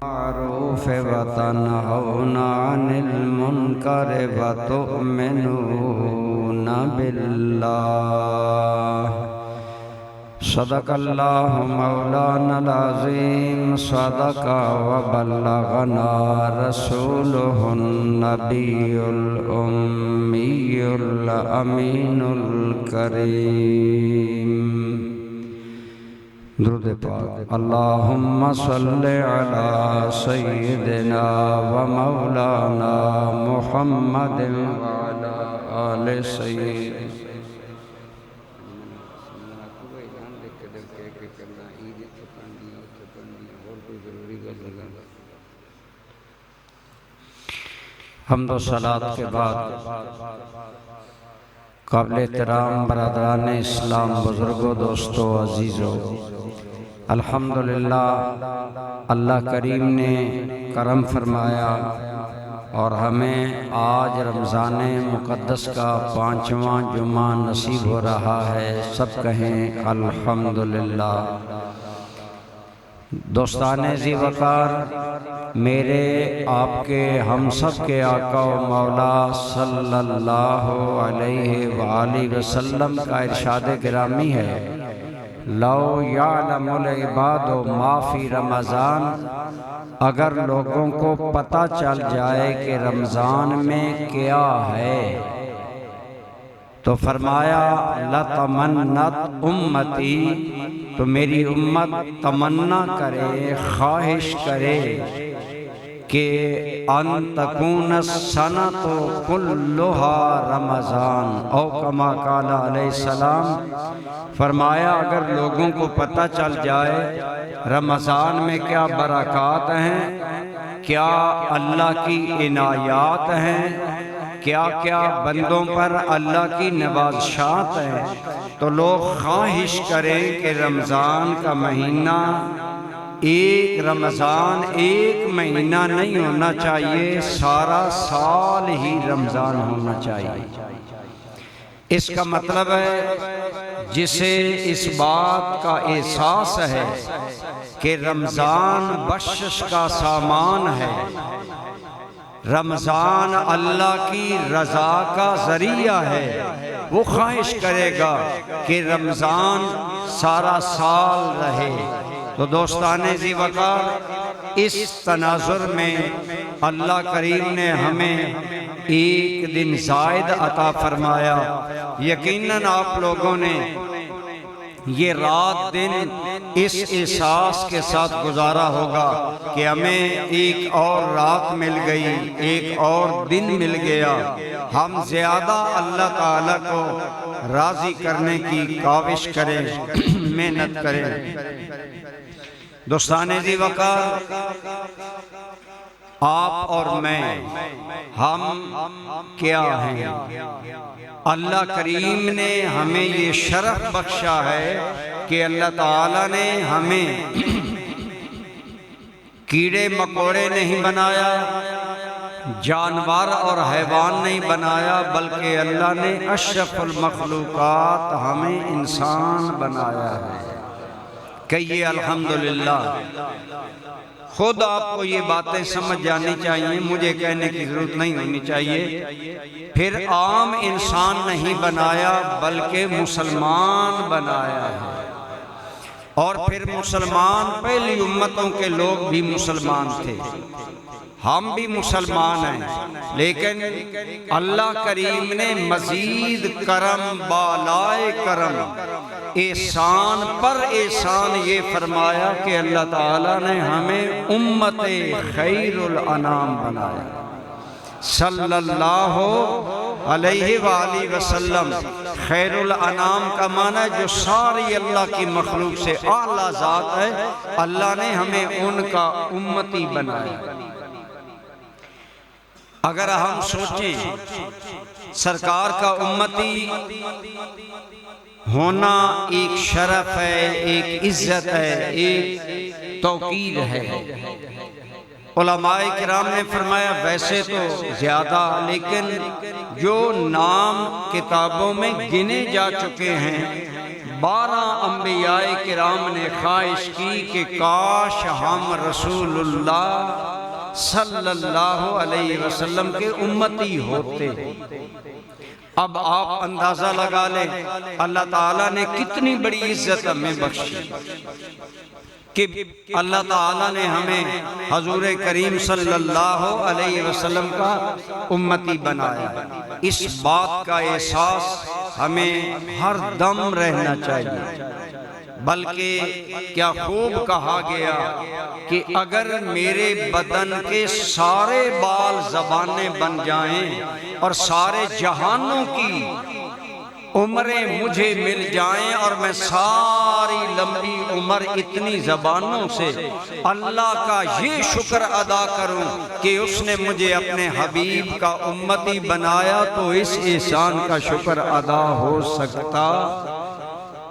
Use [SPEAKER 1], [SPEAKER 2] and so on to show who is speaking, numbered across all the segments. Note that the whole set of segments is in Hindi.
[SPEAKER 1] मारूफ व तनहौना अनिल मुनकर व तु'मिनूना बिल्लाह। सदक़ल्लाहु मौलानल अज़ीम सदक़ा व बल्लगना रसूलुहुन नबियुल उम्मियुल अमीनुल करीम। दुरूद पाक। अल्लाहुम्मा सल्लि अला सय्यिदिना व मौलाना मुहम्मदिन व अला आलि सय्यिदिना। हम्दो सलात के बाद काबिल एहतराम बरदरान इस्लाम, बुजुर्गों, दोस्तों, अजीज़ों, अल्हम्दुलिल्लाह अल्लाह करीम ने करम फरमाया और हमें आज रमज़ान मुक़द्दस का 5वां जुम्मा नसीब हो रहा है। सब कहें अल्हम्दुलिल्लाह। दोस्ताने ज़ी वक़ार, मेरे आपके हम सब के आका व मौला सल्लल्लाहु अलैहि वालैहि वसल्लम का इरशाद गिरामी है, लौ यालमुल इबादु मा फी रमज़ान, अगर लोगों को पता चल जाए कि रमज़ान में क्या है तो फरमाया लतमन्नत उम्मती, तो मेरी उम्मत तमन्ना करे, ख्वाहिश करे कि अन तकून सनतो कुल्लुहा रमज़ान औ कमा काला अलैहिस्सलाम। फरमाया अगर लोगों को पता चल जाए रमज़ान में क्या बरक़ात हैं, क्या अल्लाह की इनायात हैं, क्या क्या बंदों पर अल्लाह की नवाज़शात है, तो लोग ख्वाहिश करें कि रमज़ान का महीना एक रमज़ान एक महीना नहीं होना चाहिए, सारा साल ही रमज़ान होना चाहिए। इसका मतलब है जिसे इस बात का एहसास है कि रमज़ान बख्शिश का सामान है, रमज़ान अल्लाह की रज़ा का ज़रिया है, वो ख्वाहिश करेगा कि रमज़ान सारा साल रहे। तो दोस्ताने ज़ी वक़ार, इस तनाज़ुर में अल्लाह करीम ने हमें एक दिन ज़ायद अता फरमाया। यकीनन आप लोगों ने ये रात दिन इस एहसास के साथ गुजारा होगा कि हमें एक और रात मिल गई, एक और दिन मिल गया। हम ज़्यादा अल्लाह ताला को राज़ी करने की काविश करें, मेहनत करें। दोस्ताने ज़ी वक़ार, आप और मैं, हम क्या हैं? अल्लाह करीम ने हमें ये शरफ बख्शा है कि अल्लाह ताला ने हमें कीड़े मकोड़े नहीं बनाया, जानवर और हैवान नहीं बनाया, बल्कि अल्लाह ने अशरफुल मखलूकात हमें इंसान बनाया है। कहिए अल्हम्दुलिल्लाह। खुद आपको ये बातें समझ जानी चाहिए, मुझे कहने की जरूरत नहीं होनी चाहिए। फिर आम इंसान नहीं बनाया बल्कि मुसलमान बनाया है, और फिर मुसलमान पहली उम्मतों के लोग भी मुसलमान थे, हम भी मुसलमान हैं, लेकिन अल्लाह करीम ने मजीद करम बालाए करम, एहसान पर एहसान ये फरमाया कि अल्लाह ताला ने हमें उम्मते खैरुल अनाम बनाया सल्लल्लाहु अलैहि वाली वसल्लम। खैरुल अनाम का माना जो सारी अल्लाह की मखलूक से आला ज़ात है, अल्लाह ने हमें उनका उम्मती बनाया। अगर हम सोचें सरकार का उम्मती होना एक शरफ है, एक इज्जत है, एक तौकीर है। उलमाए किराम ने फरमाया वैसे तो ज्यादा, लेकिन जो नाम किताबों में गिने जा चुके हैं 12 अंबियाए किराम ने ख्वाहिश की कि काश हम रसूलुल्लाह सल्लल्लाहु अलैहि वसल्लम के उम्मती होते। अब आप अंदाजा लगा लें अल्लाह ताला ने कितनी बड़ी इज्जत हमें बख्शी कि अल्लाह ताला ने हमें हजूर करीम सल्लल्लाहु अलैहि वसल्लम का उम्मती बनाया। इस बात का एहसास हमें हर दम रहना चाहिए। बल्कि क्या खूब कहा गया कि अगर मेरे बदन के सारे बाल ज़बानें बन जाएं और सारे जहानों की उम्रें मुझे मिल जाएं और मैं सारी लंबी उम्र इतनी ज़बानों से अल्लाह का ये शुक्र अदा करूं कि उसने मुझे अपने हबीब का उम्मती बनाया, तो इस एहसान का शुक्र अदा हो सकता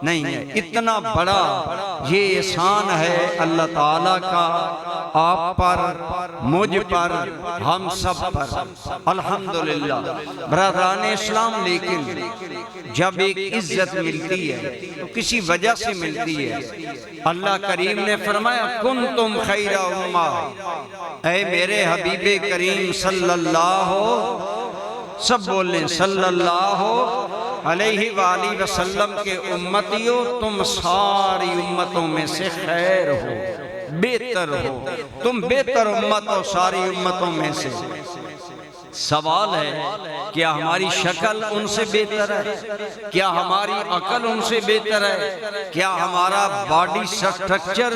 [SPEAKER 1] नहीं है। इतना बड़ा ये एहसान है अल्लाह ताला का आप पर, मुझ पर, हम सब पर, अल्हम्दुलिल्लाह। बरादरान इस्लाम, लेकिन जब एक इज्जत मिलती है तो किसी वजह से मिलती है। अल्लाह करीम ने फरमाया कुंतुम खैरा उम्मा, ऐ मेरे हबीबे करीम सल्लल्लाहु, सब बोलें सल्लल्लाहु अलैहि वसल्लम के उम्मतियों, तुम सारी उम्मतों में से खैर हो, बेहतर हो, तुम बेहतर उम्मत हो सारी उम्मतों में से। सवाल है क्या हमारी शक्ल उनसे बेहतर है? क्या हमारी अकल उनसे बेहतर है? क्या हमारा बॉडी स्ट्रक्चर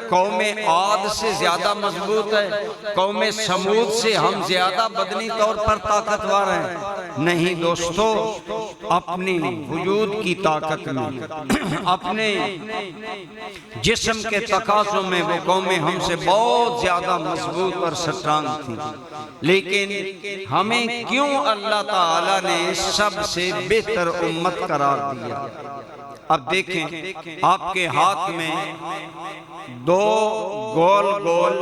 [SPEAKER 1] कौमे आद से ज्यादा मजबूत है? कौमे समूद से हम ज्यादा बदनी तौर पर ताकतवर हैं? नहीं दोस्तों, अपनी वजूद की ताकत में, अपने जिस्म के तकाज़ों में वो कौमें हमसे बहुत ज्यादा मजबूत और स्ट्रांग थी। लेकिन हमें क्यों अल्लाह ताला ने सबसे बेहतर उम्मत करार दिया? अब देखें, आपके हाथ में 2 गोल गोल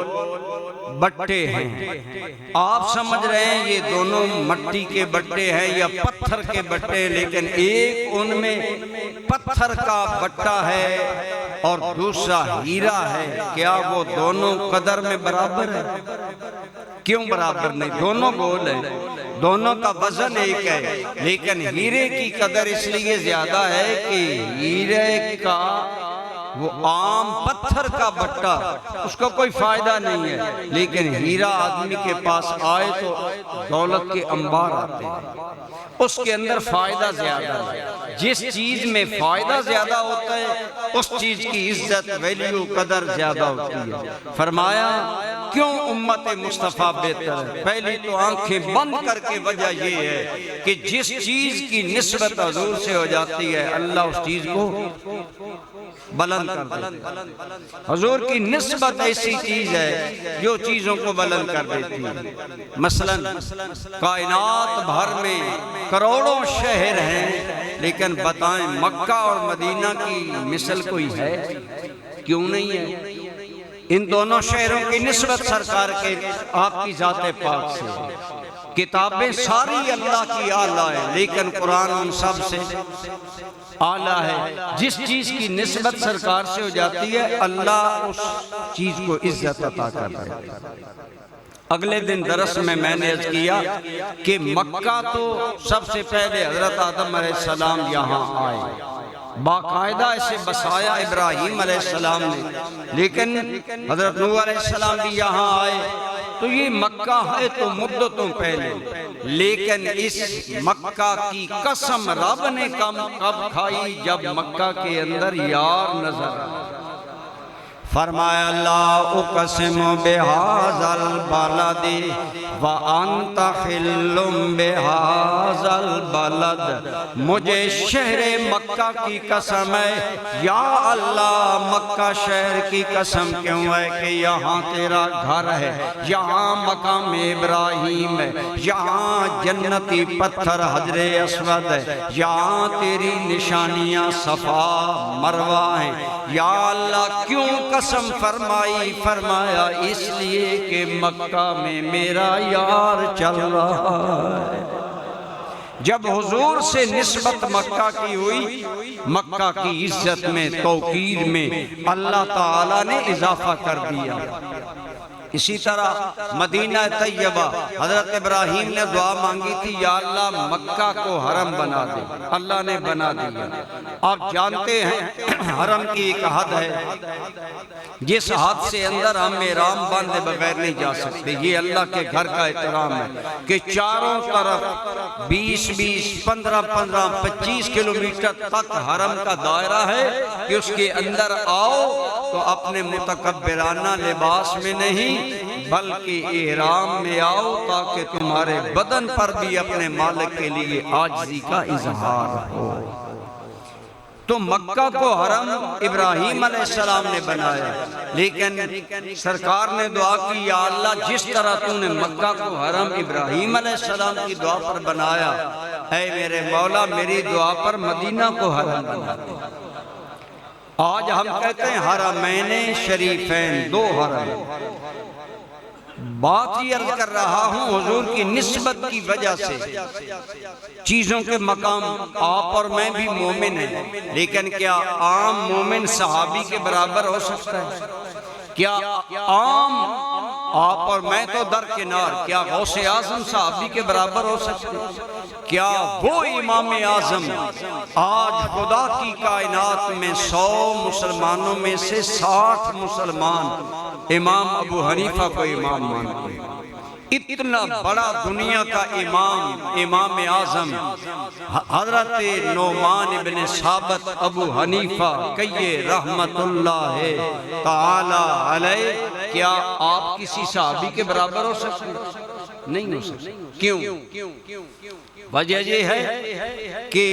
[SPEAKER 1] बट्टे हैं। आप समझ रहे हैं ये दोनों मट्टी के बट्टे हैं या पत्थर के बट्टे हैं, लेकिन एक उनमें पत्थर का बट्टा है और दूसरा हीरा है। क्या वो दोनों कदर में बराबर है? क्यों बराबर नहीं? दोनों गोल है, दोनों का वजन एक है, लेकिन हीरे की कदर इसलिए ज्यादा है कि हीरे का वो आम पत्थर का बट्टा उसका कोई फायदा नहीं है, लेकिन हीरा आदमी के पास आए तो दौलत के अंबार आते हैं, उसके अंदर फायदा ज्यादा है। जिस चीज में फायदा ज्यादा होता है उस चीज की इज्जत, वैल्यू, कदर ज्यादा होती है। फरमाया क्यों उम्मत मुस्तफ़ा बेहतर है? पहली तो आंखें बंद करके वजह ये है कि जिस चीज की निस्बत हुजूर से हो जाती है अल्लाह उस चीज को बुलंद कर देता है। हुजूर की निस्बत ऐसी चीज है जो चीजों को बुलंद कर देती है। मसलन कायनात भर में करोड़ों शहर हैं, लेकिन बताएं मक्का और मदीना की मिसल कोई है? क्यों नहीं है? इन दोनों शहरों की निस्बत सरकार के आपकी जाते पाक से। किताबें सारी अल्लाह की आला है, लेकिन कुरान उन सब से आला है। जिस चीज की निस्बत सरकार से हो जाती है अल्लाह उस चीज को इज्जत अता करता है। अगले दिन दरस में मैंने अर्ज किया कि मक्का तो सबसे पहले हजरत आदम अलैहिस्सलाम यहाँ आए, बाकायदा ऐसे बसाया इब्राहीम अलैहिस्सलाम ने, लेकिन हजरत नूह अलैहिस्सलाम भी यहाँ आए। तो ये मक्का है तो मुद्दतों पहले, लेकिन इस मक्का की कसम रब ने कब खाई? जब मक्का के अंदर यार नजर आया। फरमाया ला उक़सिमु बिहाज़ल बलदी व अंत हिल्लुम बिहाज़ल बलद, मुझे शहरे मक्का की कसम है। या अल्लाह, मक्का शहर की कसम क्यों है कि यहाँ तेरा घर है, यहाँ मकाम इब्राहीम है, यहाँ जन्नती पत्थर हजरे अस्वद है, यहाँ तेरी निशानियाँ सफ़ा मरवा हैं। या अल्लाह क्यों कसम फरमाई? फरमाया इसलिए कि मक्का में मेरा यार चल रहा है। जब हुजूर से निस्बत मक्का की हुई, मक्का की इज्जत में, तौकीर में अल्लाह ताला ने इजाफा कर दिया। इसी तरह मदीना तैयबा, हजरत इब्राहीम ने दुआ मांगी थी, या अल्लाह मक्का को हरम बना दे, अल्लाह ने बना दिया। आप जानते हैं हरम की एक हद है, जिस हद से अंदर हम एहराम बांधे बगैर नहीं जा सकते। ये अल्लाह के घर का एहतराम है कि चारों तरफ 20-20, 15-15, 25 किलोमीटर तक हरम का दायरा है कि उसके अंदर आओ तो अपने मुतकब्बिराना लिबास में नहीं बल्कि इहराम में आओ, ताकि तुम्हारे बदन पर भी अपने मालिक के लिए आजिज़ी का इजहार हो। तो मक्का को हरम इब्राहीम अलैहिस्सलाम ने बनाया, लेकिन सरकार ने दुआ की, या अल्लाह जिस तरह तूने मक्का को हरम इब्राहीम अलैहिस्सलाम की दुआ पर बनाया, ऐ मेरे मौला मेरी दुआ पर मदीना को हरम बना दे। आज हम कहते हैं हरमैने शरीफैन, दो हरम। बात ही अर्ज कर रहा हूँ हुजूर की निस्बत की वजह से चीजों के मकाम, आप और मैं भी मोमिन हैं, लेकिन क्या आम मोमिन सहाबी के बराबर हो सकता है? क्या आम आप और मैं तो दरकिनार, क्या गौसे आजम सहाबी के बराबर हो सकते? क्या वो इमाम आजम आज खुदा की कायनात में 100 मुसलमानों में से 60 मुसलमान इमाम अबू हनीफा को इमाम मानते हैं? इतना बड़ा दुनिया का इमाम, इमाम आजम हजरत नोमान इब्ने साबित अबू हनीफा कहिए रहमतुल्लाह ताला अलैह, क्या आप किसी सहाबी के बराबर हो सकते? नहीं हो सकते। क्यों? वजह यह है कि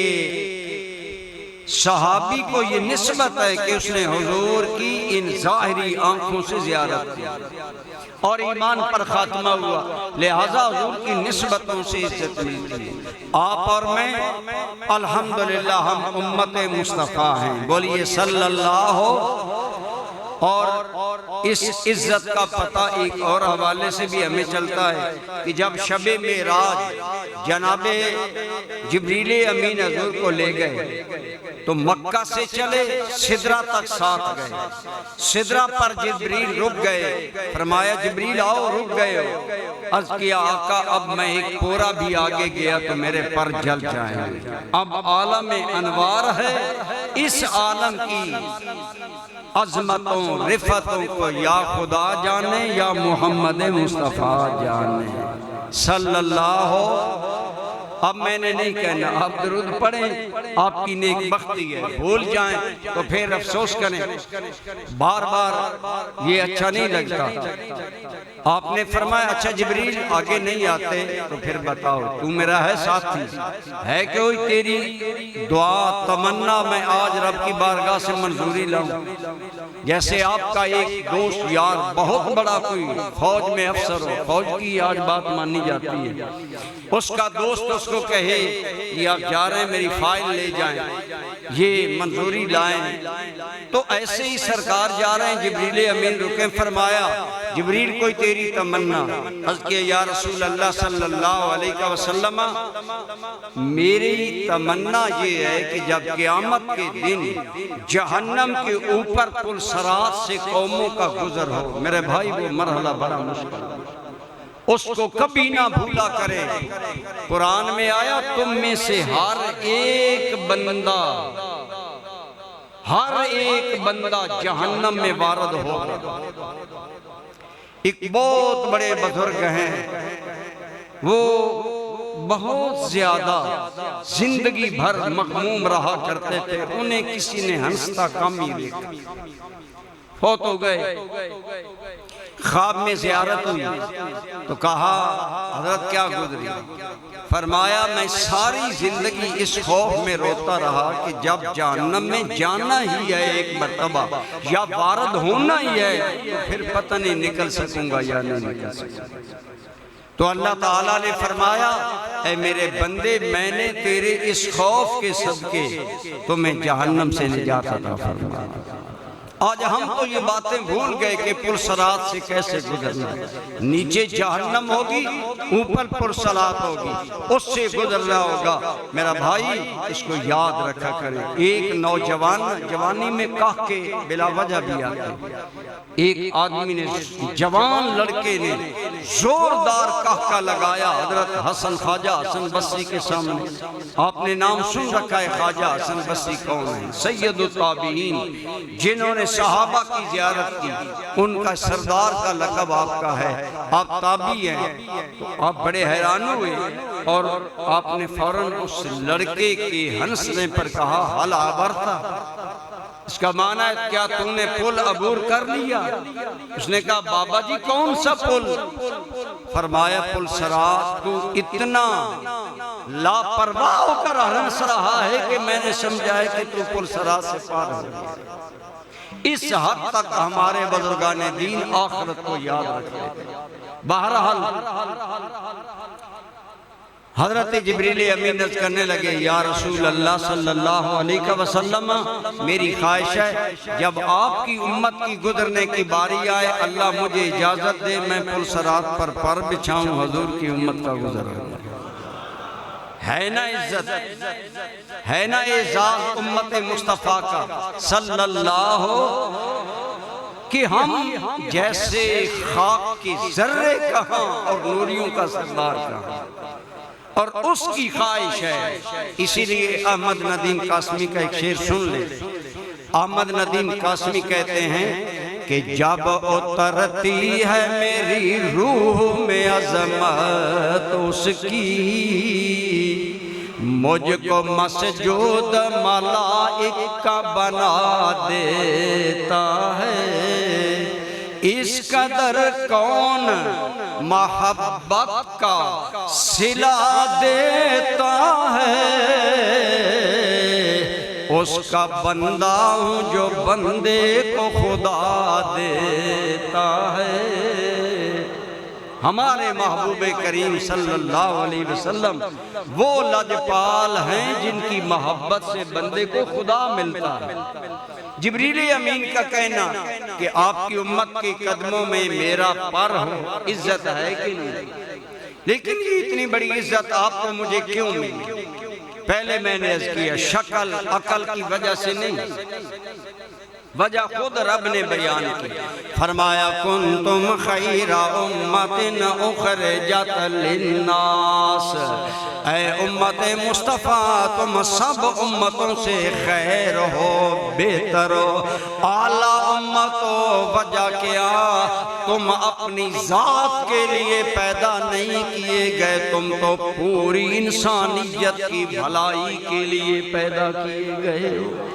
[SPEAKER 1] सहाबी को ये निस्बत है कि उसने हुजूर की इन जाहिरी आंखों से ज़ियारत की और ईमान पर खात्मा हुआ, लिहाजा हुजूर की निस्बतों से इज्जत मिलती है। आप और मैं अल्हम्दुलिल्लाह हम उम्मत मुस्तफ़ा हैं, बोलिए सल्लल्लाहु। और इस इज्जत का पता एक और हवाले से भी हमें चलता है कि जब शबे मेराज जनाबे जिब्रील अमीन हुजूर को ले गए तो मक्का से चले सिदरा तक साथ गए। सिदरा पर जिब्रील रुक गए, फरमाया जिब्रील आओ, रुक गए हो। अर्ज किया आका अब मैं एक पोरा भी आगे गया तो मेरे पर जल जाएंगे। अब आलम अनवार है, इस आलम की अजमतों रिफतों को या खुदा जाने या मोहम्मद मुस्तफ़ा जाने सल्लल्लाहु। अब मैंने नहीं कहना, आप दुरूद पढ़ें, आपकी नेक बख्ती है। भूल जाएं तो फिर अफसोस करें, बार बार ये अच्छा नहीं लगता। आपने फरमाया अच्छा जिब्रील आगे नहीं आते तो फिर बताओ, तू मेरा है साथी, है कोई तेरी दुआ तमन्ना मैं आज रब की बारगाह से मंजूरी लाऊं? जैसे आपका एक दोस्त यार बहुत बड़ा कोई फौज में अफसर हो, फौज की आज बात मानी जाती है, उसका दोस्त उसको कहे कि आप जा रहे हैं मेरी फाइल ले जाएं, ये मंजूरी लाएं, तो ऐसे ही सरकार जा रहे हैं, जिब्रील अमीन रुके, फरमाया जिब्रील कोई तेरी तमन्ना? अर्ज़ किया या रसूल अल्लाह सल्लल्लाहु अलैहि वसल्लम मेरी तमन्ना ये है कि जब क़यामत के दिन जहन्नम के ऊपर पुल सरात से कौमों का गुजर हो, मेरे भाई वो मरहला बड़ा मुश्किल, उसको कभी ना भूला करे। कुरान में आया तुम में से हर एक बंदा जहन्नम में वारद होगा। एक बहुत बड़े बुजुर्ग हैं, वो बहुत ज्यादा जिंदगी भर मखमूम रहा करते थे, उन्हें किसी ने हंसता कम ही देखा, फौत हो गए। ख्वाब में ज़ियारत हुई तो कहा हजरत क्या गुजरी? फरमाया मैं सारी जिंदगी इस खौफ में रोता रहा कि जब जहन्नम में जाना ही है एक मर्तबा या वारद होना ही है तो फिर पता नहीं निकल सकूंगा या नहीं निकल सकूंगा। तो अल्लाह ताला ने फरमाया ऐ मेरे बंदे मैंने तेरे इस खौफ के सदके तुम्हें जहन्नम से निजात अता फरमाया। आज हम तो ये बातें भूल गए कि पुरसरात से कैसे गुजरना है। नीचे जहन्नम होगी, ऊपर पुरसरात होगी, उससे गुजरना होगा। मेरा भाई इसको याद रखा करे। एक नौजवान जवानी में कह के बिला वजह भी आते, एक आदमी ने, जवान लड़के ने जोरदार कहका लगाया हजरत हसन ख्वाजा हसन बस्री के सामने। आपने नाम सुन रखा है, ख्वाजा हसन बस्री कौन है? सैयदुत ताबीईन, जिन्होंने सहाबा की ज़ियारत की, उनका सरदार का लक़ब आपका है। आप ताबी हैं, तो आप बड़े हैरान हुए और आपने फौरन उस लड़के के हंसने पर कहा हल आबरता। इसका माना है क्या तूने पुल अबूर कर लिया? उसने कहा बाबा जी कौन सा पुल? फरमाया पुल सरात। तू इतना लापरवाह होकर हंस रहा है कि मैंने समझा है कि तू पुल सरात से पार हो गया। इस हद तक हमारे बुजुर्गाने दीन आखिरत को याद रखते थे। बहरहाल हजरत जिब्रील अमीन अर्ज़ करने लगे, या रसूल अल्लाह सल्लल्लाहु अलैहि वसल्लम, मेरी ख्वाहिश है जब आपकी उम्मत की गुजरने की बारी आए, अल्लाह मुझे इजाजत दे, मैं पुल सरात पर बिछाऊं, हुजूर की उम्मत का गुजर है ना इज्जत, है ना एजाज उम्मत मुस्तफ़ा का सल्लल्लाहु, कि हम जैसे खाक के जर्रे कहाँ और नूरियों का सरदार कहाँ, और उसकी ख्वाहिश है। इसीलिए अहमद नदीम कासमी का एक शेर सुन ले। अहमद नदीम कासमी कहते हैं कि जब उतरती है मेरी रूह में अज़मत उसकी, मुझको मसजूद मलाइका बना देता है। इस कदर कौन मोहब्बत का सिला देता है, उसका बंदा हूँ जो बंदे को खुदा देता है। हमारे महबूबे करीम सल्लल्लाहु अलैहि वसल्लम वो लजपाल हैं जिनकी मोहब्बत से बंदे को खुदा मिलता है। जिब्रील अमीन का कहना कि आपकी उम्मत के कदमों में मेरा पर हो, इज्जत है कि नहीं? लेकिन ये इतनी बड़ी इज्जत आपको मुझे क्यों मिली? पहले मैंने अर्ज़ किया, शक्ल अकल की वजह से नहीं, वजह खुद रब ने बयान की। फरमाया कुंतुम खैरा उम्मतिन उखरिजत लिन्नास, ऐ उम्मत मुस्तफ़ा तुम सब उम्मतों से खैर हो, बेहतर हो, आला उम्मत हो। वजह क्या? तुम अपनी जात के लिए पैदा नहीं किए गए, तुम तो पूरी इंसानियत की भलाई के लिए पैदा किए गए हो।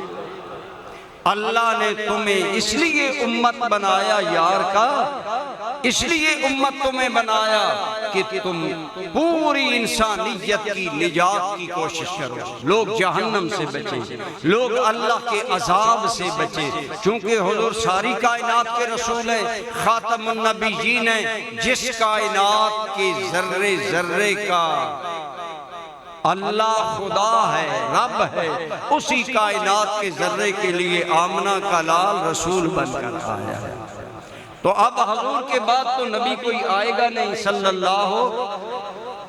[SPEAKER 1] अल्लाह ने तुम्हें इसलिए उम्मत बनाया यार का, इसलिए उम्मत तुम्हें बनाया कि तुम पूरी इंसानियत की निजात की कोशिश करो। लोग जहन्नम से बचे, लोग अल्लाह के अजाब से बचे। चूंकि हुजूर सारी कायनात के रसूल हैं, खातमुन नबीयीन हैं, जिस कायनात के जर्रे जर्रे का अल्लाह खुदा है, रब है, उसी कायनात के जर्रे के लिए आमना का लाल रसूल बनकर आया है। तो अब हुजूर के बाद तो नबी कोई आएगा नहीं सल्लल्लाहु,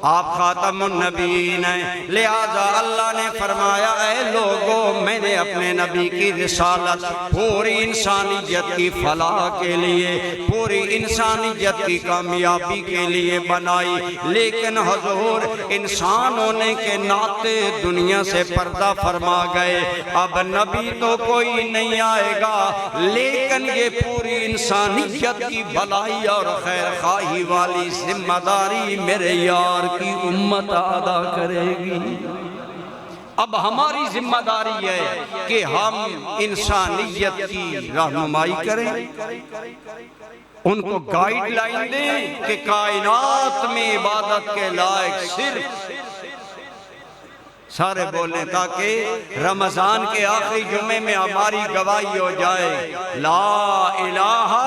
[SPEAKER 1] आप खातमुन नबीयीन हैं। लिहाजा अल्लाह ने फरमाया, ऐ लोगों, मैंने अपने नबी की रिसालत पूरी इंसानियत की फलाह के लिए, पूरी इंसानियत की कामयाबी के लिए बनाई। लेकिन हुजूर इंसान होने के नाते दुनिया से पर्दा फरमा गए। अब नबी तो कोई नहीं आएगा, लेकिन ये पूरी इंसानियत की भलाई और खैर खाही वाली जिम्मेदारी मेरे यार की उम्मत अदा करेगी। अब हमारी जिम्मेदारी है कि हम इंसानियत की रहनुमाई करें, उनको गाइडलाइन दें कि कायनात में इबादत के लायक सिर्फ सारे बोलें, ताकि रमजान के आखिरी जुमे में हमारी गवाही हो जाए, ला इलाहा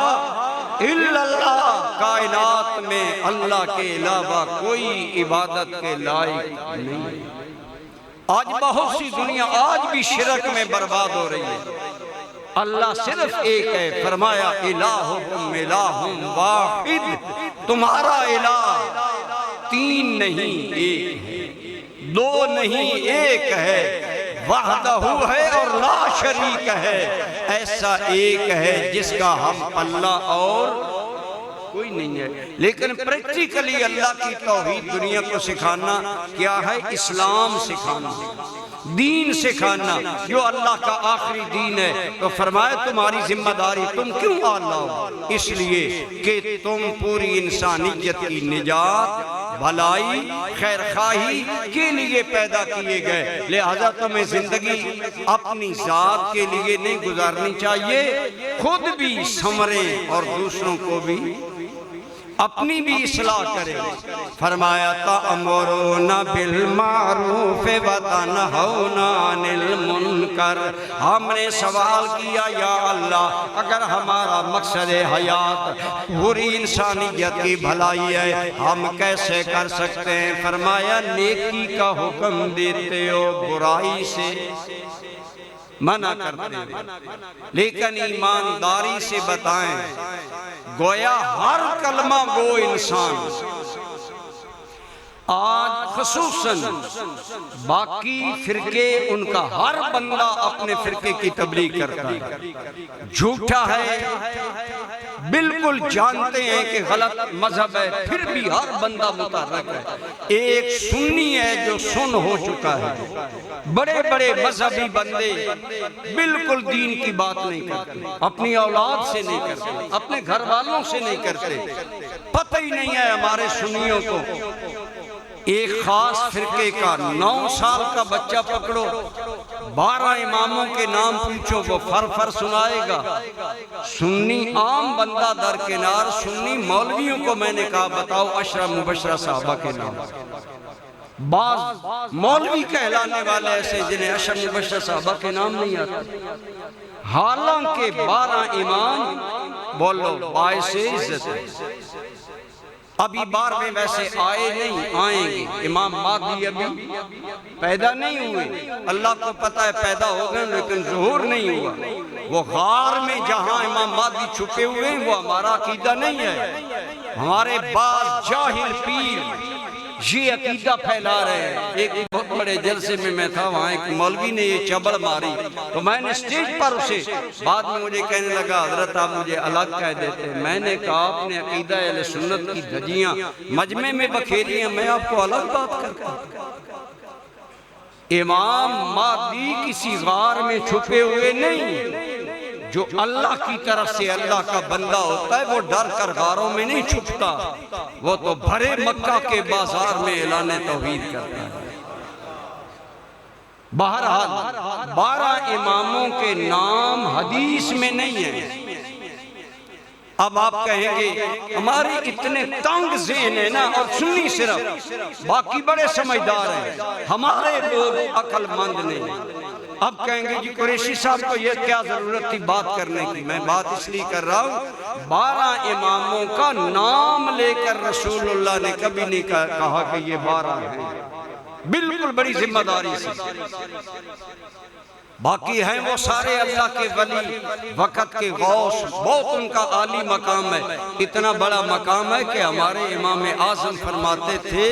[SPEAKER 1] इल्लल्लाह, कायनात में अल्लाह के अलावा कोई इबादत के लायक नहीं। आज बहुत सी दुनिया आज भी शिरक में बर्बाद हो रही है। अल्लाह सिर्फ एक है। फरमाया इलाहुकुम इलाहुम वाहिद, तुम्हारा इलाह तीन नहीं एक है, दो नहीं एक है, वहदहू है और ला शरीक है। ऐसा एक है जिसका हम अल्लाह और कोई नहीं है। लेकिन प्रैक्टिकली अल्लाह की तौहीद दुनिया को सिखाना क्या है? इस्लाम सिखाना, दीन सिखाना, जो अल्लाह का आखिरी दीन है। तो फरमाया तुम्हारी जिम्मेदारी, तुम क्यों अल्लाह? इसलिए कि तुम पूरी इंसानियत की निजात, भलाई, खैर खाही के लिए पैदा किए गए। लिहाजा तुम्हें जिंदगी अपनी जात के लिए नहीं गुजारनी चाहिए, खुद भी संवरे और दूसरों को भी अपनी भी इस्लाह करे। फरमाया तअमुरूना बिल मारूफ व तनहौना अनिल मुनकर। हमने सवाल किया या अल्लाह, अगर हमारा मकसद हयात पूरी इंसानियत की भलाई है, हम कैसे कर सकते हैं? फरमाया नेकी का हुक्म देते हो, बुराई से मना करते हो, लेकिन ईमानदारी से बताएं, गोया हर कलमा गो इंसान आज खसूसन बाकी फिरके, उनका हर बंदा अपने फिरके की तबलीग करता है। झूठा है, बिल्कुल जानते हैं कि गलत मजहब है, फिर भी हर बंदा मुताबिक है। एक सुन्नी है जो सुन हो चुका है, बड़े बड़े मजहबी बंदे बिल्कुल दीन की बात नहीं करते, अपनी औलाद से नहीं करते, अपने घर वालों से नहीं करते। पता ही नहीं है हमारे सुन्नियों को। एक खास फिरके का 9 साल का बच्चा पकड़ो, 12 इमामों के नाम पूछो, वो फर सुनाएगा। सुन्नी आम बंदा दरकिनार, सुन्नी मौलवियों को मैंने कहा बताओ अशरा मुबशरा साहबा के नाम। बाज मौलवी कहलाने वाले ऐसे जिन्हें अशरा मुबशरा साहबा के नाम नहीं आते, हालांकि 12 इमाम बोलो बायसे इज्जत। अभी 12वें वैसे आए नहीं, आएंगे। इमाम महदी अभी पैदा नहीं हुए, अल्लाह को पता है पैदा हो गए, लेकिन ज़ुहूर नहीं हुआ। वो गार में जहां इमाम महदी छुपे हुए हैं, वो हमारा अकीदा नहीं है। हमारे बाद जाहिल पीर ये अकीदा फैला रहे हैं। एक बहुत बड़े जलसे में मैं था, वहाँ एक मौलवी ने ये चबड़ मारी, तो मैंने स्टेज पर उसे, बाद में मुझे कहने लगा हजरत आप मुझे अलग कह देते। मैंने कहा आपने अकीदा अहले सुन्नत की धज्जियां मजमे में बखेरी हैं, मैं आपको अलग बात करता। इमाम महदी किसी गार में छुपे हुए नहीं, जो अल्लाह की तरफ से अल्लाह का बंदा होता है वो डर कर गारों में नहीं छुपता, वो तो भरे मक्का के बाजार में ऐलान तौहीद करता है। बहरहाल 12 इमामों के नाम हदीस में नहीं है। अब आप कहेंगे हमारे इतने तंग ज़हन है ना, और सुन्नी सिर्फ, बाकी बड़े समझदार हैं, हमारे लोग अक्लमंद नहीं। अब कहेंगे जी कुरैशी साहब को ये क्या जरूरत थी बात करने की? मैं बात इसलिए कर रहा हूँ, 12 इमामों का नाम लेकर रसूलुल्लाह ने कभी नहीं कहा कि ये 12 हैं, बिल्कुल बड़ी जिम्मेदारी से। बाकी हैं वो सारे अल्लाह के वली, वक़्त के गौस, बहुत उनका आली मकाम है। इतना बड़ा मकाम है कि हमारे इमाम आज़म फरमाते थे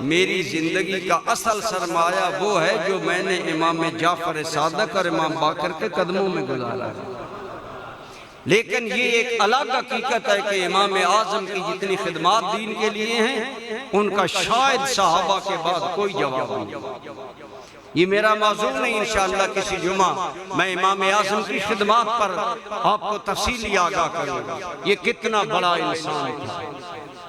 [SPEAKER 1] मेरी जिंदगी का असल सरमाया वो है जो मैंने इमाम जाफर सादक और इमाम बाकर के कदमों में गुजारा है। लेकिन ये एक अलग हकीकत है कि इमाम आज़म की जितनी खिदमत दीन के लिए हैं, उनका शायद सहाबा के बाद कोई जवाब नहीं। ये मेरा मौजू नहीं, इंशाअल्लाह किसी जुमा मैं इमाम आज़म की खिदमत पर आपको तफसीली आगाह करूँगा। ये कितना बड़ा इंसान था।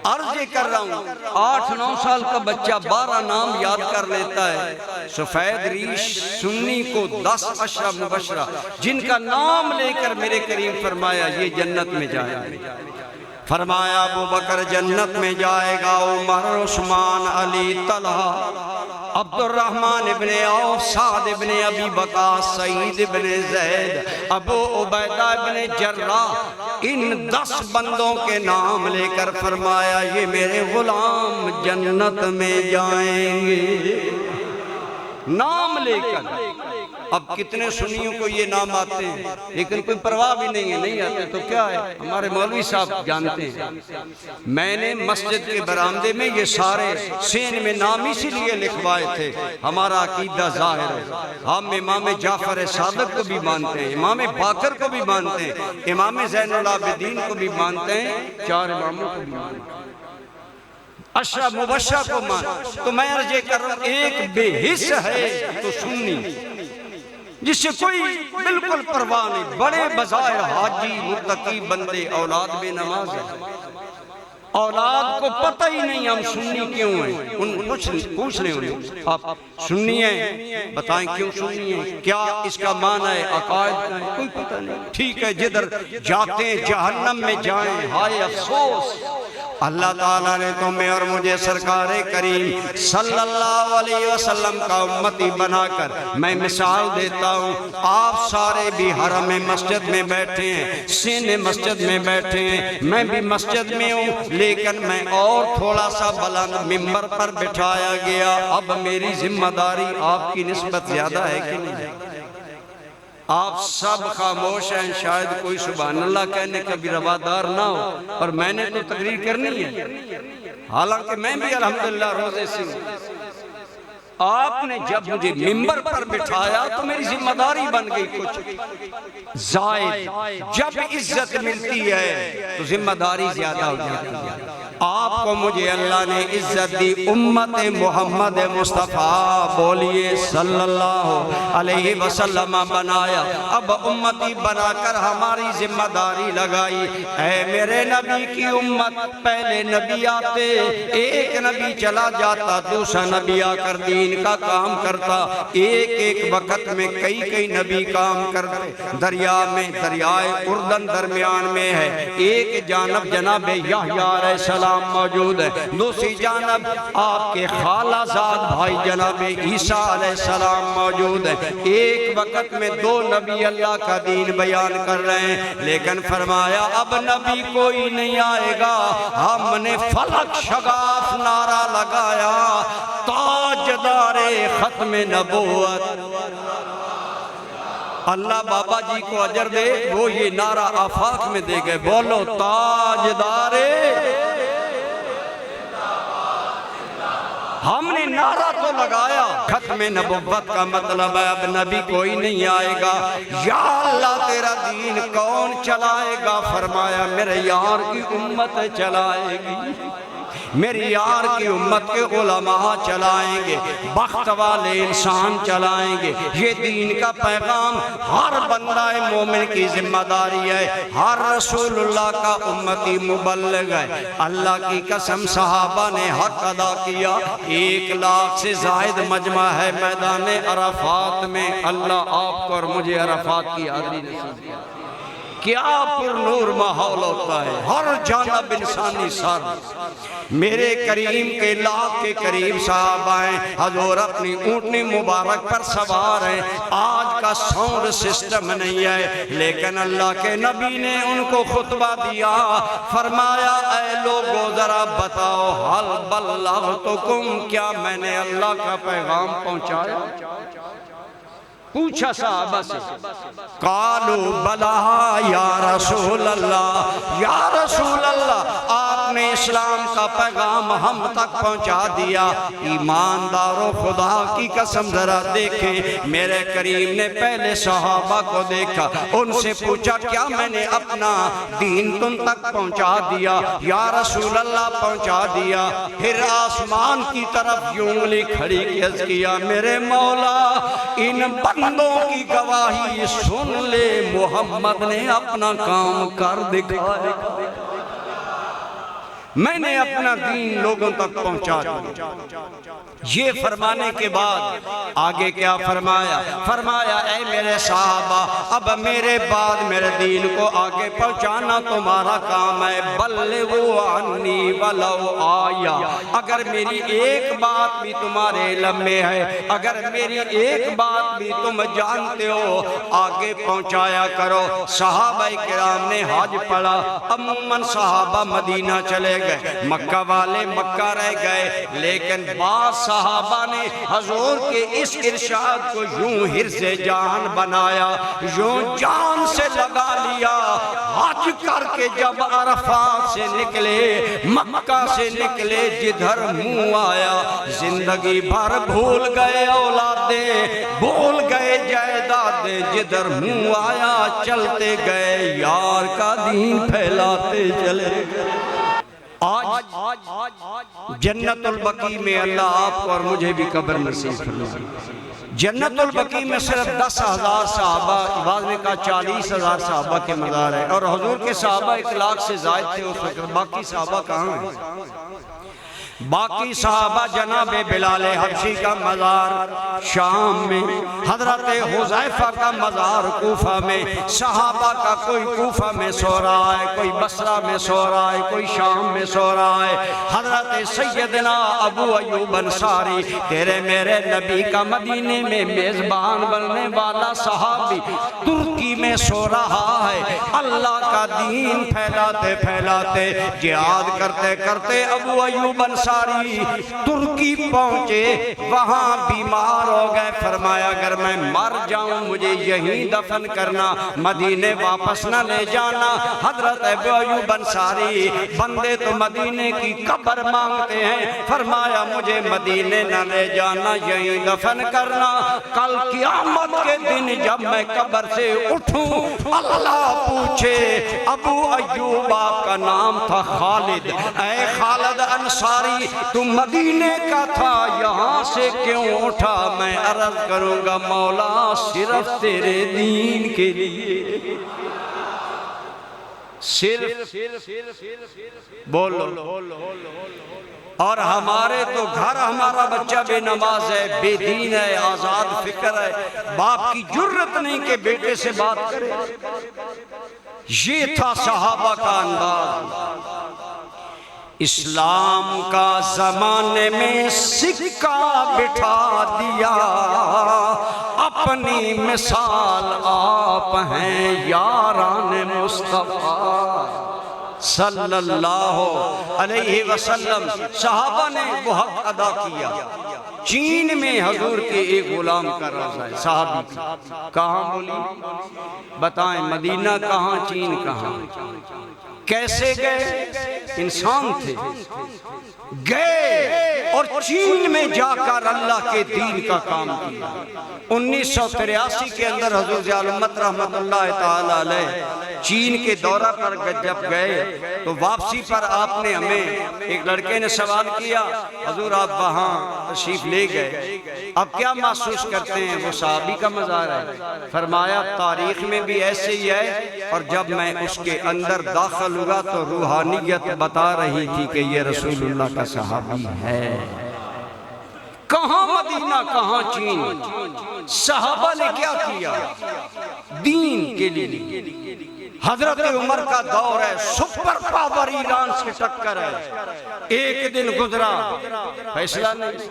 [SPEAKER 1] अर्ज ये कर रहा हूँ, 8-9 साल का बच्चा 12 नाम याद कर लेता है। सफेद रीश सुन्नी को 10 अशरा मुबशरा जिनका नाम लेकर मेरे करीम फरमाया ये जन्नत में जाएगा। फरमाया अबू बकर जन्नत में जाएगा, Umar, Usman, Ali, Talha, Abdurrahman इब्ने औफ, साद इब्ने अबी वक़ास, सईद इब्ने ज़ैद, अबू उबैदा इब्ने जर्राह। इन 10 बंदों के नाम लेकर फरमाया ये मेरे गुलाम जन्नत में जाएंगे। नाम लेकर। अब कितने सुन्नियों को ये नाम आते हैं, लेकिन कोई परवाह भी नहीं है, नहीं आते तो क्या है, हमारे मौलवी साहब जानते हैं। मैंने मस्जिद के बरामदे में ये सारे सेन में नाम इसीलिए लिखवाए थे, हमारा अकीदा जाहिर है। हम इमाम जाफर सादिक को भी मानते हैं, इमाम बाकर को भी मानते हैं, इमाम ज़ैनुल आबिदीन को भी मानते हैं, 4 इमामों को भी मानते हैं, अशरा मुबश्शरा को मान। तो मैं अर्ज़ कर रहा हूं, एक बेहिस है तो सुन्नी, जिससे कोई बिल्कुल परवाह नहीं, बड़े बज़ाहिर हाजी मुत्तकी बंदे, औलाद बेनमाज है, औलाद को पता ही नहीं हम सुन्नी क्यों हैं। उन पूछ रहे उन्हें, आप सुन्नी हैं, बताएं क्यों सुन्नी हैं, क्या इसका माना है, अकायद का है, कोई पता नहीं। ठीक है, जिधर जाते हैं जहन्नम में जाएं, हाय अफसोस। अल्लाह ताला ने तुम्हें और मुझे सरकार करीम सल्लल्लाहु अलैहि वसल्लम का उम्मती बनाकर, मैं मिसाल देता हूँ, आप सारे भी हरम मस्जिद में बैठे हैं, सीने मस्जिद में बैठे हैं, मैं भी मस्जिद में हूँ, लेकिन मैं और थोड़ा सा बुलंद मिंबर पर बिठाया गया। अब मेरी जिम्मेदारी आपकी निस्बत ज्यादा है कि नहीं? आप सब खामोश हैं, शायद कोई सुभान अल्लाह कहने का भी रवादार ना हो, और मैंने तो तकरीर करनी है, हालांकि मैं भी अल्हम्दुलिल्लाह रोजे से। आपने जब मुझे मिंबर पर बिठाया तो मेरी जिम्मेदारी बन गई कुछ जायद। जब इज्जत मिलती है तो जिम्मेदारी ज्यादा हो जाती है। आपको मुझे अल्लाह ने इज्जत दी, उम्मत मोहम्मद मुस्तफ़ा बोलिए सल्लल्लाहु अलैहि वसल्लम बनाया। अब उम्मती बनाकर हमारी जिम्मेदारी लगाई, ऐ मेरे नबी की उम्मत, पहले नबी आते, एक नबी चला जाता, दूसरा नबी आकर दीन का काम करता, एक एक वक्त में कई कई नबी काम करते। दरिया में दरियाए उर्दन दरमियान में है, एक जानब जनाब यहया अलैहिस्सलाम मौजूद है, दूसरी जानब आपके खालाजाद भाई जनाब ईसा अलैहिस्सलाम मौजूद है। एक वक्त में 2 नबी अल्लाह का दीन बयान कर रहे हैं, लेकिन फरमाया अब नबी कोई नहीं आएगा। हमने फलक शगाफ नारा लगाया, ताजदारे खत्म नबूवत, अल्लाह बाबा जी को अजर दे, वो ये नारा आफाक में दे गए, बोलो ताजदारे। हमने नारा तो लगाया, खत्म नबुव्वत का मतलब है अब नबी कोई नहीं आएगा। या अल्लाह तेरा दीन कौन चलाएगा? फरमाया मेरे यार की उम्मत चलाएगी, मेरी यार की उम्मत के उलमा चलाएंगे, बख्त वाले इंसान चलाएंगे। ये दीन का पैगाम हर बंदा मोमिन की जिम्मेदारी है, हर रसूलुल्लाह का उम्मती मुबल्लिग है। अल्लाह की कसम सहाबा ने हक अदा किया। 1 लाख से जायद मजमा है मैदान अराफात में। अल्लाह आपको और मुझे अराफात की हाज़िरी नसीब किया। क्या पुरनूर माहौल होता है, हर जानब इंसानी सर। मेरे करीम के लाख के करीब साहबा हैं, हजूर अपनी ऊँटनी मुबारक पर सवार हैं। आज का साउंड सिस्टम नहीं है, लेकिन अल्लाह के नबी ने उनको खुतबा दिया, फरमाया ऐ लोगो जरा बताओ, हल बल्लगतुकुम, क्या मैंने अल्लाह का पैगाम पहुँचाया? पूछा साहबा से, कालू बला या रसूल अल्लाह, या रसूल अल्लाह आपने इस्लाम का पैगाम हम तक पहुंचा दिया। ईमानदारों खुदा की कसम जरा देखें, मेरे करीम ने पहले सहाबा को देखा, उनसे पूछा क्या मैंने अपना दीन तुम तक पहुंचा दिया? या रसूल अल्लाह पहुंचा दिया। फिर आसमान की तरफ यूं उंगली खड़ी किया, मेरे मौला इन बंदों की गवाही सुन ले, मोहम्मद ने अपना काम कर दिखाया, मैंने अपना दीन लोगों तक पहुंचा दिया। ये फरमाने के बाद आगे क्या फरमाया? फरमाया ऐ मेरे साहबा, अब मेरे बाद मेरे दीन को आगे पहुंचाना तुम्हारा काम है। बल्लिगू अन्नी वलो आया, अगर मेरी एक बात भी तुम्हारे इल्म में है, अगर मेरी एक बात भी तुम जानते हो, आगे पहुंचाया करो। सहाबाए किराम ने हज पढ़ा, अमूमन सहाबा मदीना चले गए, मक्का वाले मक्का रह गए। लेकिन बाद सहाबा ने हजूर के इस इरशाद को यूं हिर्ज़े जान बनाया, यूं जान से लगा लिया। हज करके जब अरफात से निकले, मक्का से निकले, जिधर मुंह आया जिंदगी भर भूल गए औलादे, भूल गए जायदादे, जिधर मुंह आया चलते गए, यार का दीन फैलाते चले गए। आज जन्नतुल बकी में अल्लाह आपको और मुझे भी कब्र नसीब फरमाए। जन्नतुल बकी में सिर्फ 10,000 सहाबा, बाद में कहा 40,000 सहाबा के मज़ार है, और हुजूर के सहाबा 1 लाख से ज़ायद थे उस वक्त। बाकी सहाबा कहाँ हैं? बाकी सहाबा जनाबे बिलाल हबशी का मज़ार शाम में, हजरत हुज़ैफा का मज़ार कूफा में, सहाबा का कोई कूफा में सो रहा है, कोई बसरा में सो रहा है, कोई शाम में सो रहा है। हजरत सैयदना अबू अय्यूब अंसारी, तेरे मेरे नबी का मदीने में मेज़बान बनने वाला सहाबी तुर्की में सो रहा है। अल्लाह का दीन फैलाते फैलाते, जिहाद करते करते अबू अय्यूब अंसारी तुर्की पहुंचे, वहां बीमार हो गए। फरमाया अगर मैं मर जाऊं मुझे यहीं दफन करना, मदीने वापस न ले जाना। हजरत अबू अय्यूब अंसारी बंदे तो मदीने की कब्र मांगते हैं, फरमाया मुझे मदीने न ले जाना, यहीं दफन करना। कल क़यामत के दिन जब मैं कब्र से उठूं, अल्लाह पूछे अबू अय्यूब आपका नाम था खालिद, ऐ खालिद अंसारी तुम मदीने का था, यहाँ से क्यों उठा? मैं अर्ज करूंगा मौला सिर्फ तेरे दीन के लिए, सिर्फ बोलो। और हमारे तो घर हमारा बच्चा बेनमाज है, बेदीन है, आजाद फिक्र है, बाप की जुर्रत नहीं कि बेटे से बात करे। ये था सहाबा का अंदाज। इस्लाम का ज़माने में सिक्का बिठा दिया, अपनी मिसाल आप हैं यारान मुस्तफ़ा सल्लल्लाहु अलैहि वसल्लम। सहाबा ने वो हक अदा किया। चीन में हजूर के एक गुलाम का रोज़ा है, साहबी कहाँ बोली बताएं, मदीना कहाँ, चीन कहाँ, कैसे गए? इंसान थे, गए और चीन में जाकर अल्लाह के दीन का काम किया। 1983 के अंदर हजूर ज़ालमत रहमतुल्लाह ताला अलैह चीन के दौरा पर जब गए तो वापसी पर आपने हमें, एक लड़के ने सवाल किया, हजूर आप वहाँ तशरीफ ले गए, अब क्या महसूस करते हैं? वो सहाबी का मज़ार है। फरमाया तारीख में भी ऐसे ही है, और जब मैं उसके अंदर दाखिल हुआ तो रूहानियत बता रही थी कि ये रसूलुल्लाह का सहाबी है। कहाँ मदीना, कहाँ चीन। सहाबा ने क्या किया दीन के लिए? हजरत उमर का दौर है, सुपर पावर ईरान से टक्कर है। एक दिन गुजरा, फैसला नहीं,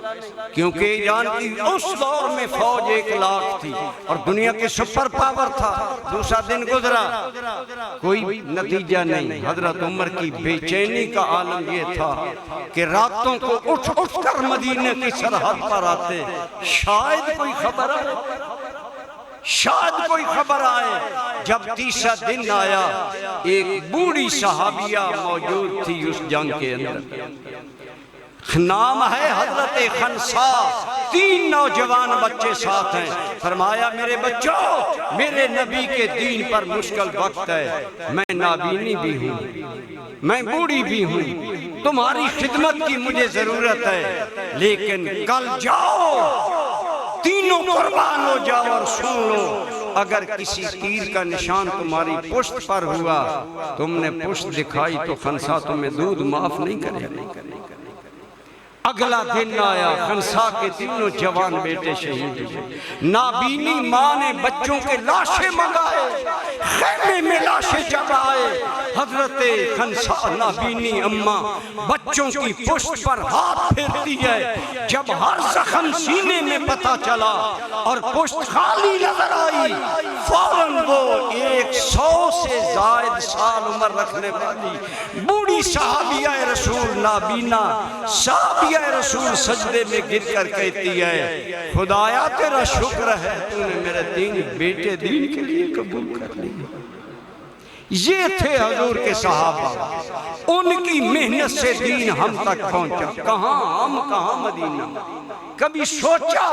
[SPEAKER 1] क्योंकि ईरान की उस दौर में फौज 1 लाख थी और दुनिया की सुपर पावर था। दूसरा दिन गुजरा, कोई नतीजा नहीं। हजरत उमर की बेचैनी का आलम यह था कि रातों को उठ उठ कर मदीने की सरहद पर आते, शायद कोई खबर आए, शायद कोई खबर आए। जब तीसरा दिन आया, एक बूढ़ी सहाबिया मौजूद थी उस जंग के अंदर, नाम है हजरत खनसा, 3 नौजवान बच्चे साथ हैं। फरमाया मेरे बच्चों, मेरे नबी के दीन पर मुश्किल वक्त है, मैं नाबीनी भी हूँ, मैं बूढ़ी भी हूँ, तुम्हारी खिदमत की मुझे जरूरत है, लेकिन कल जाओ, तीनों कुर्बान हो जाओ और सुन लो, अगर किसी तीर का निशान तुम्हारी पुश्त पर हुआ, तुमने पुश्त दिखाई तो खनसा तुम्हें दूध माफ नहीं करेगा। अगला दिन आया, खनसा के 3 जवान बेटे शहीद हुए। नाबीनी माँ ने बच्चों के लाशें मंगाए, खेमे में लाशें जब आए, हजरत खनसा नाबीनी अम्मा बच्चों की पुश्त पर हाथ फेरती है। जब हर जख्म सीने में पता चला और पुश्त खाली नजर आई, फौरन वो 100 से ज्यादा साल उम्र रखने वाली बूढ़ी सहाबिया नाबीना साबिया रसूल सजदे में गिर कर कहती है, खुदाया तेरा शुक्र है तूने मेरे 3 बेटे दीन के लिए कबूल कर लिए। ये थे हजूर के सहाबा, उनकी मेहनत से दीन हम तक पहुंचा। कहां हम, कहां मदीना। कभी सोचा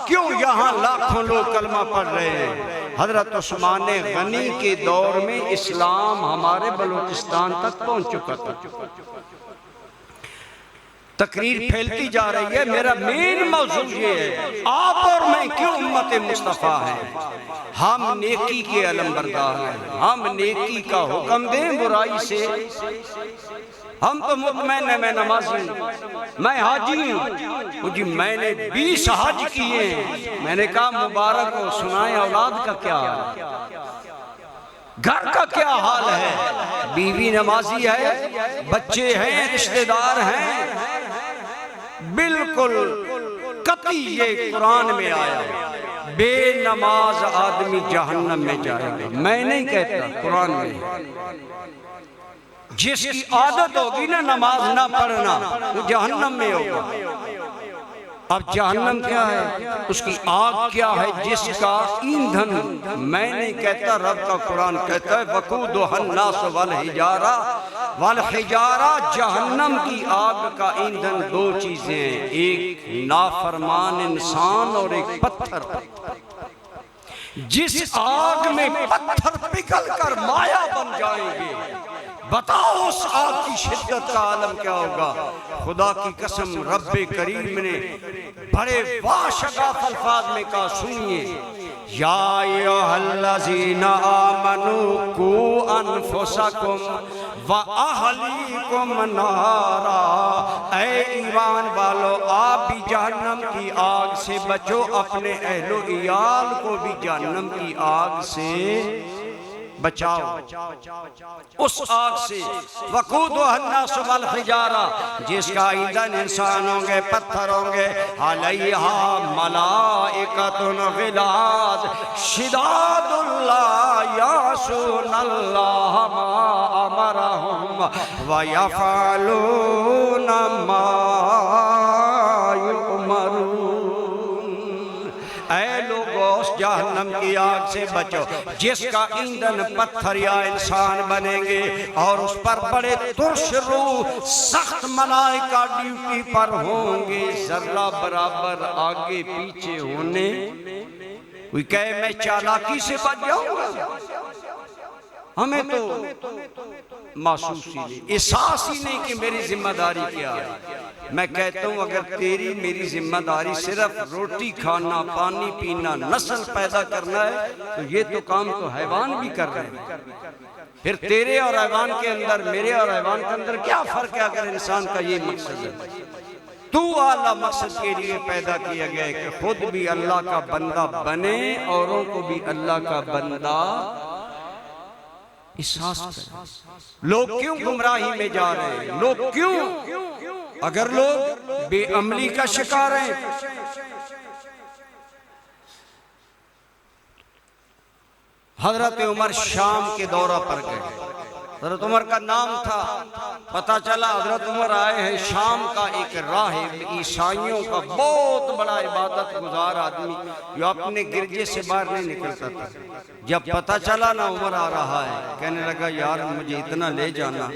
[SPEAKER 1] क्यों यहाँ लाखों लोग कलमा पढ़ रहे हैं? हजरत उस्मान गनी के दौर में इस्लाम हमारे बलूचिस्तान तक पहुंच चुका था। तकरीर फैलती जा रही है। मेरा मेन मौजू ये है, आप और मैं क्यों उम्मत मुस्तफ़ा हैं? हम नेकी के अलमबरदार हैं, हम नेकी का हुक्म दें बुराई से। हम तो मुतमैन है, मैं नमाजी हूँ, मैं हाजी हूँ जी, मैंने 20 हज किए हैं। मैंने कहा मुबारक हो, सुनाए औलाद का क्या हाल, घर का क्या हाल है? बीवी नमाजी है, बच्चे हैं, रिश्तेदार हैं। बिल्कुल कतई ये कुरान में आया, बेनमाज आदमी जहन्नम में जाएगा। मैं नहीं कहता, कुरान में। जिसकी आदत होगी ना नमाज ना पढ़ना, वो जहन्नम में होगा। अब जहन्नम क्या है? उसकी आग क्या है जिसका ईंधन, मैं नहीं कहता, रब का कुरान कहता है वक़ूदुहन्नास वल हिजारा वल हिजारा। जहन्नम की आग का ईंधन 2 चीजें हैं, एक नाफरमान इंसान और एक पत्थर। जिस आग में पत्थर पिघल कर माया बन जाएंगे, बताओ उस आग की शिद्दत का आलम क्या होगा। खुदा की कसम रब्बे करीम ने बड़े वाशगाफ अल्फाज में कहा, सुनिए, या अय्युहल्लज़ीना आमनू कू अनफुसकुम व अहलीकुम नारा। ऐ ईमान वालो, आप भी जहन्नम की आग से बचो, अपने अहलो इयाल को भी जहन्नम की आग से बचाओ। उस आग से वक़ूदुहन्नास वल हिजारा, जिसका ईंधन इंसान होंगे, पत्थर होंगे। अलैहा मलाइकतुन गिलाज़ शिदादुन ला यासूनल्लाह मा अमरहुम व यफ़अलूना मा युअमरून। ऐ लोगों, जहन्नम की आग से बचो जिसका ईंधन पत्थर या इंसान बनेंगे, और उस पर बड़े तुर्श रूह सख्त मलाइका ड्यूटी पर होंगे, जर्रा बराबर आगे पीछे होने। कोई कहे मैं चालाकी से बच जाऊंगा, हमें तो महसूस ही नहीं, एहसास ही नहीं कि मेरी जिम्मेदारी क्या है। मैं कहता हूँ अगर तेरी मेरी जिम्मेदारी सिर्फ रोटी खाना, पानी पीना, नस्ल पैदा करना है, तो ये तो काम तो हैवान भी कर रहे हैं। फिर तेरे और हैवान के अंदर, मेरे और हैवान के अंदर क्या फर्क है अगर इंसान का ये मकसद है? तू आला मकसद के लिए पैदा किया गया है कि खुद भी अल्लाह का बंदा बने, औरों को भी अल्लाह का बंदा एहसास करें। लोग क्यों गुमराही में जा रहे हैं? लोग क्यों, अगर लोग बेअमली का शिकार हैं, हजरत उमर शाम के दौरा पर गए। हजरत उमर का नाम था, पता चला हजरत उमर आए हैं शाम का एक राहिब, ईसाइयों का बहुत बड़ा इबादत गुजार आदमी, जो अपने गिरजे से बाहर नहीं निकलता था। जब पता चला ना उमर आ रहा है, कहने लगा यार मुझे इतना ले जाना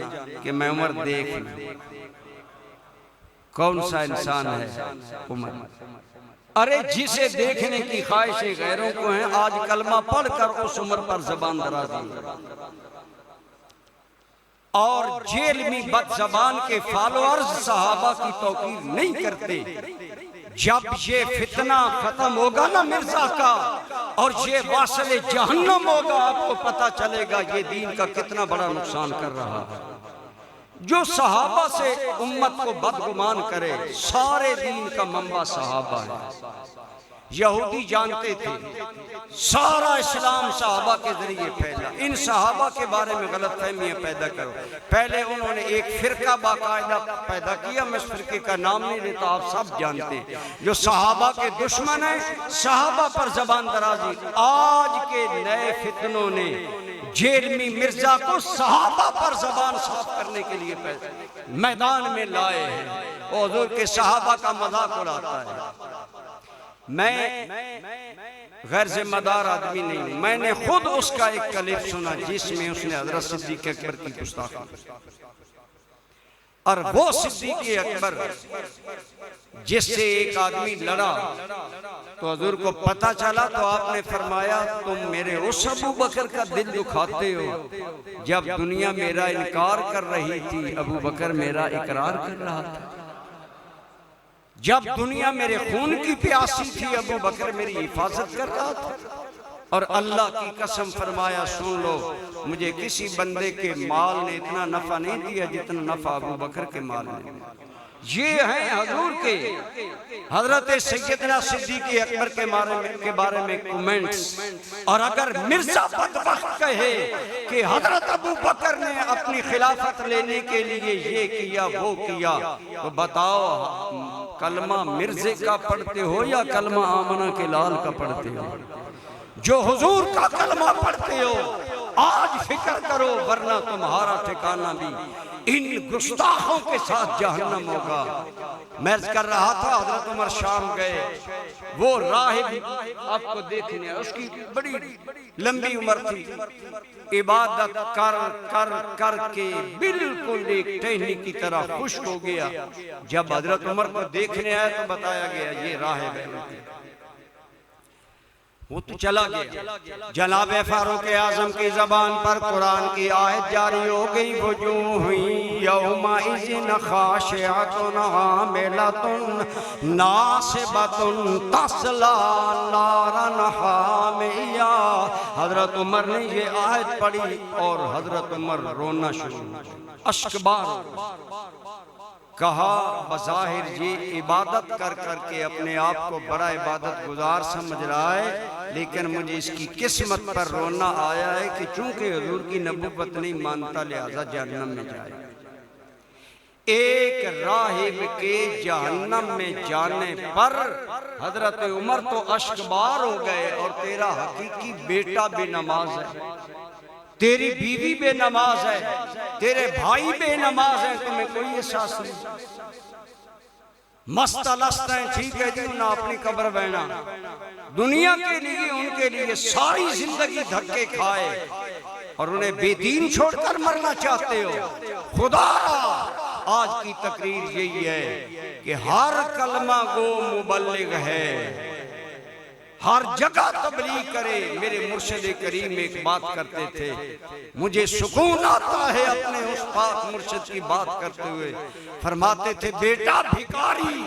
[SPEAKER 1] कि मैं उमर देख लूं कौन सा इंसान है उमर। अरे जिसे देखने की ख्वाहिशें गैरों को हैं, आज कलमा पढ़कर उस उमर पर जबान दराज़ी और जेल में बदजबान के फॉलोअर्स सहाबा की तौकीर नहीं करते। जब ये फितना खत्म होगा ना मिर्जा का, और ये वासले जहन्नम होगा, आपको पता चलेगा ये दीन का कितना बड़ा नुकसान कर रहा है। जो सहाबा से उम्मत को बदगुमान करे, सारे दीन का मंबा सहाबा है। यहूदी जानते थे सारा इस्लाम सहाबा के जरिए फैला। इन सहाबा के बारे में गलत फहमियाँ पैदा करो। पहले उन्होंने एक फिरका बाकायदा पैदा किया, मैं इस फिरके का नाम नहीं लेता, आप सब जानते हैं, जो सहाबा के दुश्मन है, सहाबा पर जबान दराजी। आज के नए फितनों ने जेल में मिर्जा को सहाबा पर जबान साफ करने के लिए मैदान में लाए हैं। और हुजूर के सहाबा का मजाक उड़ाता है। मैं गैर जिम्मेदार आदमी नहीं हूं। मैंने खुद उसका एक क्लिप सुना जिसमें उसने हजरत सिद्दीक अकबर की गुस्ताखी, और वो सिद्दीक अकबर जिससे एक आदमी लड़ा तो हुजूर को पता चला तो आपने फरमाया तुम मेरे उस अबू बकर का दिल दुखाते हो जब दुनिया मेरा इनकार कर रही थी, अबू बकर मेरा इकरार कर रहा था। जब दुनिया मेरे खून की प्यासी थी, अबू बकर मेरी हिफाजत कर रहा था। और अल्लाह की कसम फरमाया सुन लो, मुझे किसी बंदे के माल ने इतना नफा नहीं दिया जितना नफा अबू बकर के माल ने। ये हैं हजूर के हजरत सैयदना सिद्दीक अकबर के बारे में कमेंट्स। और अगर मिर्जा बदबख्त कहे कि हजरत अबू बकर ने अपनी खिलाफत लेने के लिए ये किया वो किया, तो बताओ कलमा मिर्जे का पढ़ते हो या कलमा आमना के लाल का पढ़ते हो? जो हुजूर का कलमा पढ़ते हो आज फिक्र करो, वरना तुम्हारा ठिकाना भी इन गुस्ताखों के साथ जहन्नम होगा। मैं कर रहा था हजरत उमर शाम गए, वो राहिब आपको देखने, उसकी बड़ी लंबी उम्र थी, इबादत कर कर कर के बिल्कुल एक टहनी की तरह खुश्क हो गया। जब हजरत उमर को देखने आया तो बताया गया ये राहिब है। वो तो चला गया। जनाब फारूक आजम की जबान पर कुरान की आयत जारी हो गई, वजूहुई यौमाइज़िन खाशिअतुन आमिलतुन नासिबतुन तस्ला नारन हामिया। हजरत उमर ने ये आयत पढ़ी और हजरत उमर रोना शुरू, अश्कबार। कहा बज़ाहिर ये इबादत कर करके अपने आप को बड़ा इबादत गुजार समझ रहा है, लेकिन मुझे इसकी किस्मत पर रोना आया है कि चूंकि हुजूर की नबूवत नहीं मानता लिहाजा जहन्नम में जाए। एक राहिब के जहन्नम में जाने पर हजरत उमर तो अश्कबार हो गए, और तेरा हकीकी बेटा बेनमाज है, तेरी बीवी बेनमाज है, तेरे भाई बेनमाज है, तुम्हें कोई एहसास नहीं। मस्त अलस्त है, ठीक है जी, ना अपनी कब्र बहना, दुनिया के लिए उनके लिए सारी जिंदगी धक्के खाए और उन्हें बेदीन छोड़कर मरना चाहते हो। खुदा आज की तकरीर यही है कि हर कलमा गो मुबल्लिग है, हर जगह तबलीग करे। मेरे मुर्शिद करीम एक बात करते थे, मुझे सुकून आता है अपने उस पाक मुर्शिद की बात करते हुए। फरमाते थे बेटा भिखारी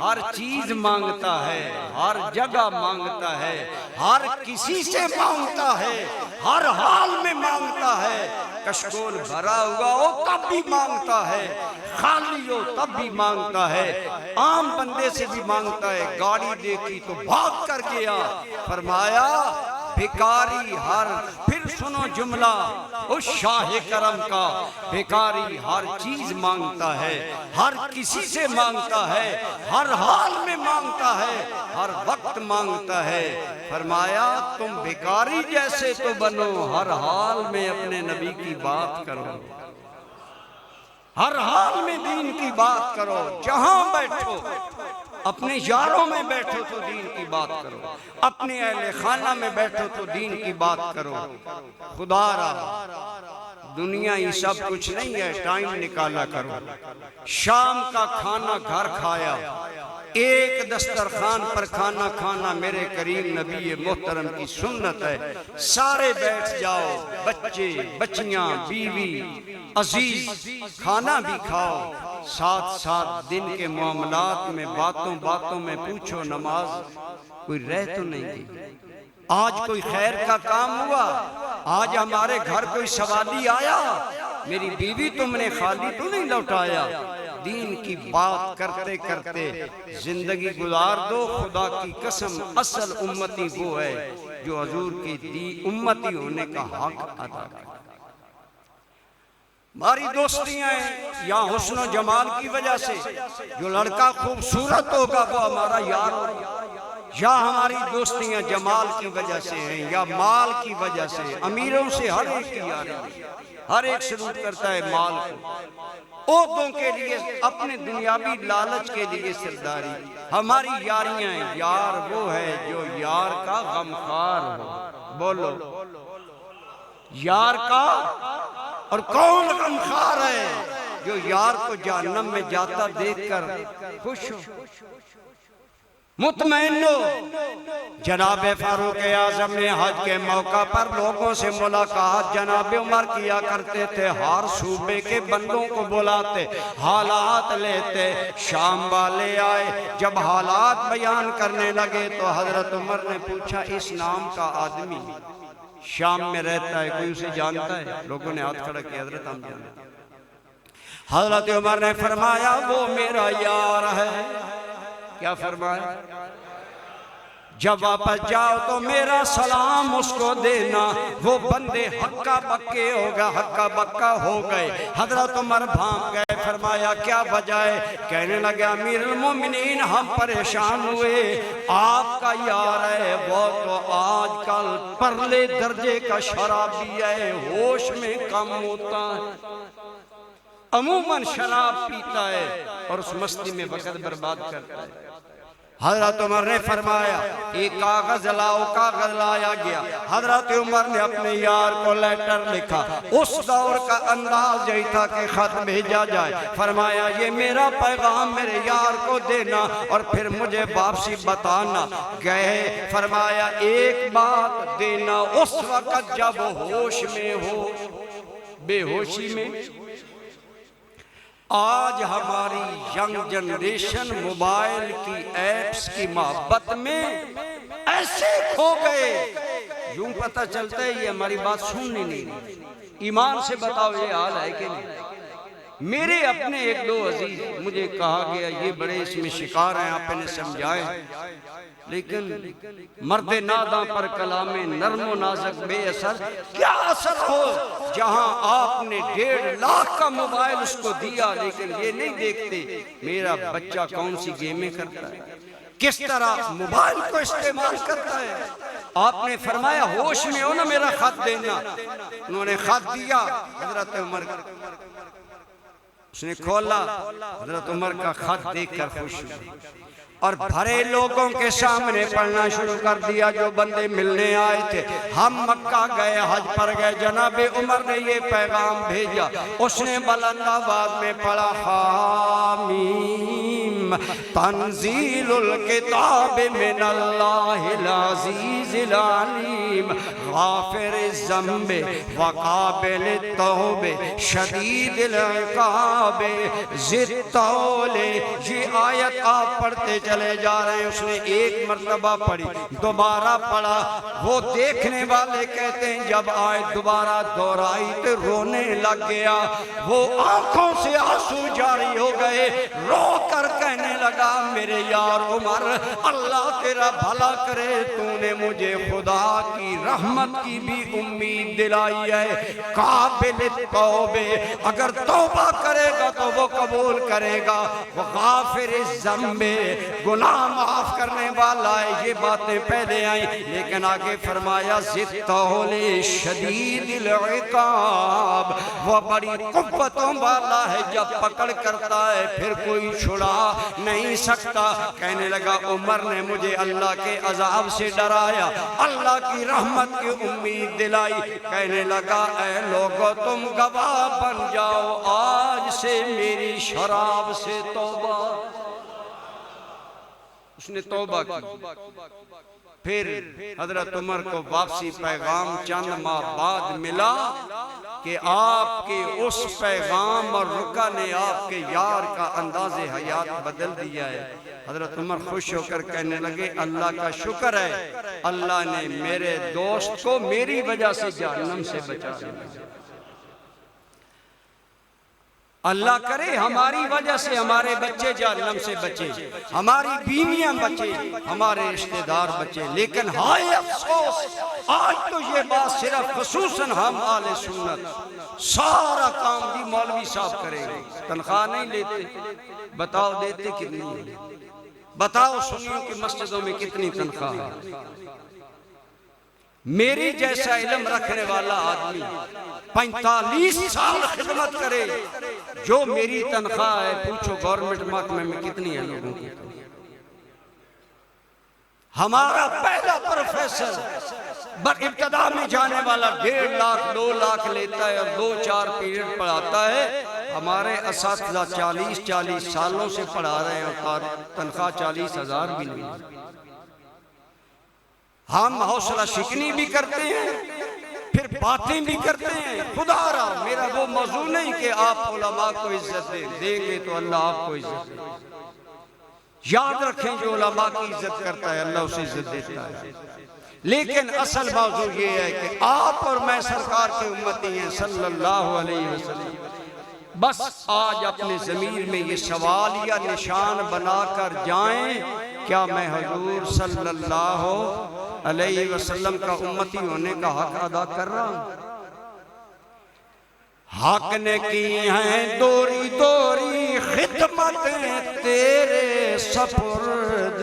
[SPEAKER 1] हर चीज मांगता है, हर जगह मांगता है, हर किसी से मांगता है, हर हाल में मांगता है। कशकोल भरा हुआ हो तब भी मांगता है, खाली हो तब भी मांगता है, आम बंदे से भी मांगता है। गाड़ी देखी तो भाग कर गया। फरमाया भिखारी हर, फिर सुनो जुमला उस शाह करम का, भिखारी हर चीज मांगता है, हर किसी से मांगता है, हर हाल में मांगता है, हर वक्त मांगता है। फरमाया तुम भिखारी जैसे तो बनो, हर हाल में अपने नबी की बात करो, हर हाल में दीन की बात करो। जहां बैठो, अपने यारों में बैठो तो दीन की बात करो, अपने अहले खाना में बैठो तो दीन की बात करो। खुदारा दुनिया ही सब कुछ नहीं है, टाइम निकाला करो। शाम का खाना घर खाया, एक दस्तरखान पर खाना खाना मेरे करीम नबी मोहतरम की सुन्नत है। सारे बैठ जाओ, बच्चे बच्चियां बीवी अजीज, खाना भी खाओ, साथ साथ दिन के मामलात में बातों बातों में पूछो। नमाज कोई रह तो नहीं गई? आज कोई खैर का काम हुआ? आज हमारे घर कोई सवाली आया? मेरी बीवी तुमने खाली तो नहीं लौटाया? दीन की बात करते करते जिंदगी गुजार दो। खुदा की कसम असल उम्मती वो है जो हुजूर की उम्मती होने का हक अदा करे। हमारी दोस्तियां या हुस्न जमाल की वजह से जो लड़का खूबसूरत होगा वो हमारा यार होगा,
[SPEAKER 2] या हमारी दोस्तियां जमाल की वजह से हैं या माल की वजह से। अमीरों से हर एक की यारी, हर एक सलूट करता है माल को, ओहदों के लिए, अपने दुनियावी लालच के लिए सरदारी। हमारी यारियां हैं, यार वो है जो यार का गमखार हो। बोलो यार का, और कौन गमखार है? जो यार को जहन्नम में जाता देखकर खुश हो, मुतमईन हो। जनाब फारूक आजम ने हज के मौका पर लोगों से मुलाकात जनाब उमर किया करते थे। हर सूबे के बंदों को बुलाते, हालात लेते। शाम वाले आए, जब हालात बयान करने लगे तो हजरत उमर ने पूछा, इस नाम का आदमी शाम में रहता है, कोई उसे जानता है? लोगों ने हाथ खड़ा किया, हजरत हम जानते हैं। हजरत उमर ने फरमाया, वो मेरा यार है। क्या फरमाया? जब वापस जाओ तो मेरा सलाम उसको देना। वो बंदे हक्का बक्के हो गए। हजरत उमर भाग गए। फरमाया, क्या वजह है? कहने लगे, अमीरुल मोमिनीन हम परेशान हुए, आपका यार है वो तो आजकल परले दर्जे का शराबी है, होश में कम होता है, अमूमन शराब पीता है और उस मस्ती में वक्त बर्बाद करता है। हजरत उमर ने फरमाया, एक कागज लाओ। कागज लाया गया। हजरत उमर ने अपने यार को लेटर लिखा। उस दौर का अंदाज यही था कि खत भेजा जाए। फरमाया, ये मेरा पैगाम मेरे यार को देना और फिर मुझे वापसी बताना। गए। फरमाया, एक बात देना, उस वक्त जब होश में हो, बेहोशी में। आज हमारी यंग जनरेशन मोबाइल की एप्स की मोहब्बत में ऐसे खो गए, यूं पता चलता है ये हमारी बात सुननी नहीं। ईमान से बताओ ये हाल है कि नहीं? मेरे अपने एक दो अजीज, मुझे कहा गया ये बड़े इसमें शिकार हैं, आप इन्हें समझाएं, लेकिन मर्द नादा पर कलामे नर्मो नाजक बेअसर। क्या असर हो जहां आपने 1.5 लाख का मोबाइल उसको दिया, लेकिन ये नहीं देखते मेरा बच्चा कौन सी गेमें करता है, किस तरह मोबाइल को इस्तेमाल करता है। आपने फरमाया, होश में हो ना मेरा खत देना। उन्होंने खत दिया। हजरत उमर, उसने खोला, हजरत उमर का खत देखकर खुश हुआ और भरे लोगों के सामने पढ़ना शुरू कर दिया। जो बंदे मिलने आए थे, हम मक्का गए, हज पर गए, जनाबे उमर ने ये पैगाम भेजा। उसने बुलंद आवाज में पढ़ा, हामीम तंजीलुल किताब मिनल्लाहिल अजीजिल अलीम गाफिरिज़ ज़म्बे व काबिलित तौबे शदीदिल इक़ाबे ज़ित्तौले। ये आयत आप पढ़ते चले जा रहे हैं। उसने एक मर्तबा पढ़ी, दोबारा पढ़ा। वो देखने वाले कहते हैं जब आए दोबारा दोहराई तो रोने लग गया। वो आंखों से आंसू जारी हो गए, रो कर कहने लगा, मेरे यार उमर, अल्लाह तेरा भला करे, तूने मुझे खुदा की रहमत की भी उम्मीद दिलाई है। काबिल तौबे, अगर तौबा करेगा तो वो कबूल करेगा। वो गाफिरिज़ ज़म्बे, गुनाह माफ करने वाला है। ये बातें पहले आई, लेकिन आगे फरमाया, ज़ित्तौले शदीदिल इक़ाब, वो बड़ी कुव्वतों वाला है, जब पकड़ करता है फिर कोई छुड़ा नहीं सकता। कहने लगा, उमर ने मुझे अल्लाह के अजाब से डराया, अल्लाह की रहमत की उम्मीद दिलाई। कहने लगा, ऐ लोगों तुम गवाह बन जाओ, आज से मेरी शराब से तौबा। उसने तौबा की। फिर हजरत उमर को वापसी पैगाम चंद माह बाद मिला कि आपके उस पैगाम और रुका ने आपके यार का अंदाज़े हयात बदल दिया है। हजरत उमर खुश होकर कहने लगे, अल्लाह का शुक्र है, अल्लाह ने मेरे दोस्त को मेरी वजह से जहन्नम से बचा लिया। अल्लाह करे हमारी वजह से हमारे बच्चे जहन्नम से बचे, हमारी बीवियां बचे, हमारे रिश्तेदार बचे। लेकिन हाय अफसोस, आज तो ये बात सिर्फ खुसूसन हम आले सुन्नत सारा काम भी मौलवी साहब करेंगे, तनख्वाह नहीं लेते। बताओ देते कितनी? बताओ सुनियों की मस्जिदों में कितनी तनख्वाह है? मेरी जैसा इल्म रखने वाला आदमी 45 साल खिदमत करे, जो मेरी तनख्वाह है, पूछो गवर्नमेंट महकमे में कितनी है लोगों की। हमारा पहला प्रोफेसर इब्तदा में जाने वाला 1.5 लाख 2 लाख लेता है और 2-4 पीरियड पढ़ाता है। हमारे असातिज़ा 40 सालों से पढ़ा रहे हैं और तनख्वाह 40,000 भी नहीं। हम हौसला शिकनी भी करते हैं, फिर बातें भी करते हैं। खुदा रहा मेरा वो मौजू नहीं कि आप उलमा को इज्जत देंगे तो अल्लाह आपको इज्जत देगा। याद रखें, जो उलमा की इज्जत करता है अल्लाह उसे इज्जत देता है। लेकिन असल मौजू ये है कि आप और मैं सरकार के उम्मती हैं सल्लल्लाहु अलैहि वसल्लम। बस आज अपने ज़मीर में ये सवाल या निशान बनाकर जाएं, क्या मैं हुजूर सल्लल्लाहु अलैहि वसल्लम का उम्मती होने का हक अदा कर रहा हूं? हक ने की हैं दोरी दोरी खिदमतें तेरे सपुर्द,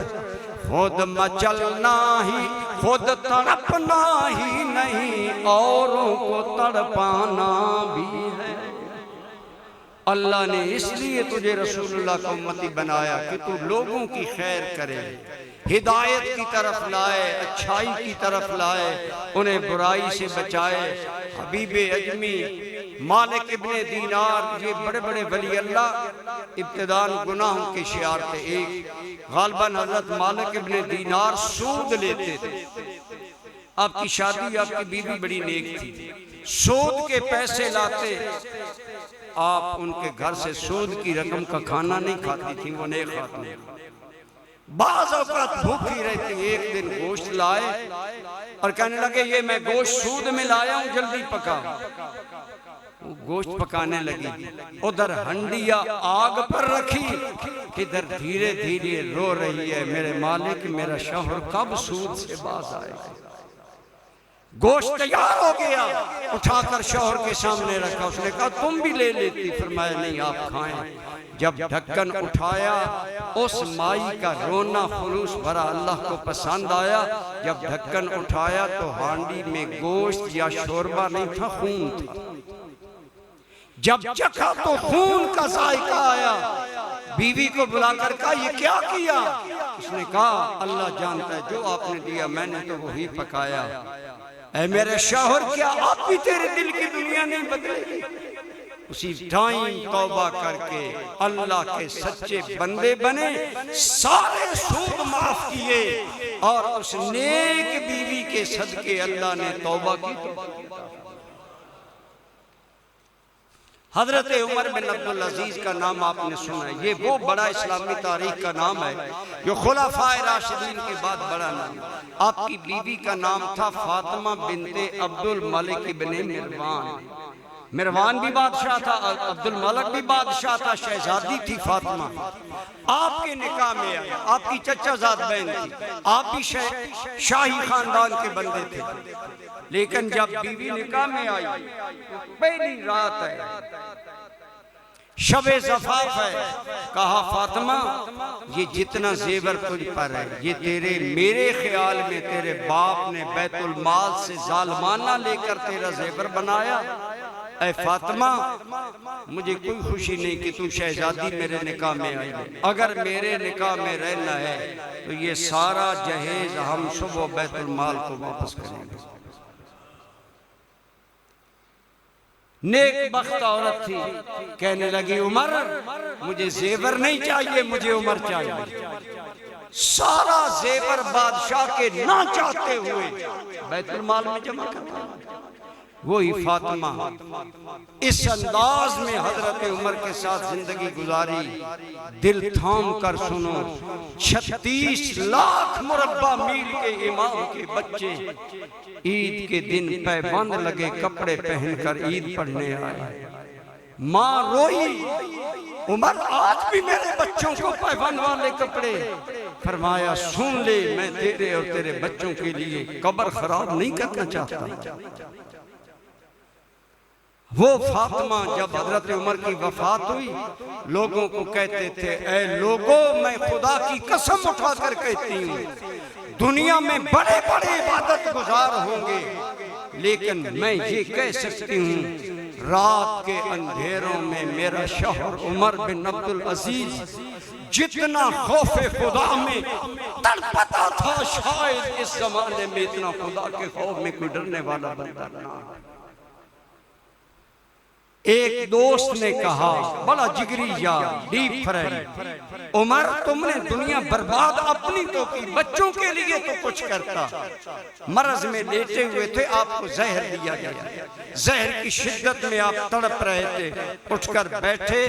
[SPEAKER 2] खुद मचलना ही खुद तड़पना ही नहीं, औरों को तड़पाना भी है। अल्लाह ने इसलिए तुझे रसूलुल्लाह का उम्मती बनाया कि तू लोगों की खैर करे, हिदायत की तरफ लाए, अच्छाई की तरफ लाए, उन्हें बुराई से बचाए। हबीबे अजमी, मालिक इब्ने दीनार, ये बड़े बड़े वली अल्लाह इब्तिदान गुनाहों के शियार थे। एक गालिबन हजरत मालिक इब्ने दीनार सूद लेते थे। आपकी शादी, आपकी बीवी बड़ी नेक थी, सूद के पैसे लाते, आप उनके घर से सूद की रकम का खाना नहीं खाती थी, वो नेक खाती। बाज़ औक़ात भूखी रहती। एक दिन गोश्त लाए और कहने लगे ये मैं गोश्त सूद में लाया हूं, जल्दी पका। वो गोश्त पकाने लगी, उधर हंडिया आग पर रखी, इधर धीरे धीरे रो रही है, मेरे मालिक मेरा शौहर कब सूद से बाज आएगा। गोश्त तैयार हो गया, उठाकर शौहर के सामने रखा। उसने कहा तुम भी ले लेती। फरमाया नहीं, आप खाएं। जब ढक्कन उठाया, उस माई का रोना खुलूस भरा अल्लाह को पसंद आया। जब ढक्कन उठाया तो हांडी में गोश्त या शोरबा नहीं था, खून था। जब चखा तो खून का जायका आया। बीवी को बुलाकर कहा ये क्या किया? उसने कहा अल्लाह जानता है, जो आपने दिया मैंने तो वही पकाया। ऐ मेरे शौहर, क्या आप भी तेरे दिल की दुनिया नहीं बदलेगी? उसी टाइम तौबा करके अल्लाह के सच्चे बंदे बने, सारे सूद माफ किए और उस नेक बीवी के सदके अल्लाह ने तौबा की। हजरत उमर बिन अब्दुल अजीज का नाम आपने सुना है। ये वो बड़ा इस्लामी तारीख का नाम है जो खुलाफाए राशिदीन के बाद बड़ा नाम। आपकी बीवी का नाम था फातिमा बिनते अब्दुल मलिक इब्ने मिरवान। मिरवान भी बादशाह था, अब्दुल मलिक भी बादशाह था, शहजादी थी फातिमा। आपके निकाह में आई, आपकी चचाजाद बहन थी, आप भी शाही खानदान के बंदे थे। लेकिन जब बीवी निकाह में आई, पहली रात है, शबे ज़फ़ाफ़ है, कहा फातिमा ये जितना जेवर तुझ पर है ये तेरे मेरे ख्याल में तेरे बाप ने बैतुल माल से जालमाना लेकर तेरा जेवर बनाया। ऐ फातिमा, मुझे कोई खुशी नहीं कि तू शहजादी मेरे निकाह में आई। अगर मेरे निकाह में रहना है तो ये सारा जहेज हम सुबह बैतुल माल को वापस करेंगे। नेक बख्त औरत थी, कहने लगी उमर मुझे जेवर नहीं चाहिए, मुझे उमर चाहिए। सारा जेवर बादशाह के ना चाहते हुए बैतुल माल में जमा करता। वही फातिमा इस अंदाज में हजरत उमर के साथ जिंदगी गुजारी। दिल थाम कर सुनो, 36 लाख मुरब्बा मील के इमाम के बच्चे ईद के दिन पैबंद लगे कपड़े पहनकर ईद पढ़ने आए। माँ रोई, उमर आज भी मेरे बच्चों को पैबंद वाले कपड़े। फरमाया सुन ले, मैं तेरे और तेरे बच्चों के लिए कब्र खराब नहीं करना चाहता। वो फातिमा जब हजरत उमर की वफात हुई, लोगों को कहते थे, ऐ लोगों, मैं खुदा की कसम उठाकर कहती हूँ, दुनिया में बड़े बड़े इबादत गुजार होंगे, लेकिन मैं ये कह सकती हूँ, रात के अंधेरों में मेरा शौहर उमर बिन अब्दुल अजीज जितना खौफे खुदा में तड़पता था, शायद इस जमाने में इतना खुदा के खौफ में कोई डरने वाला बंदा ना। एक दोस्त ने कहा, बड़ा जिगरी यार, डीप फ्रेंड, उमर तुमने दुनिया बर्बाद अपनी तो की, बच्चों के लिए तो कुछ करता। मरज में लेटे हुए थे, आपको जहर दिया गया, जहर की शिद्दत में आप तड़प रहे थे, उठकर बैठे,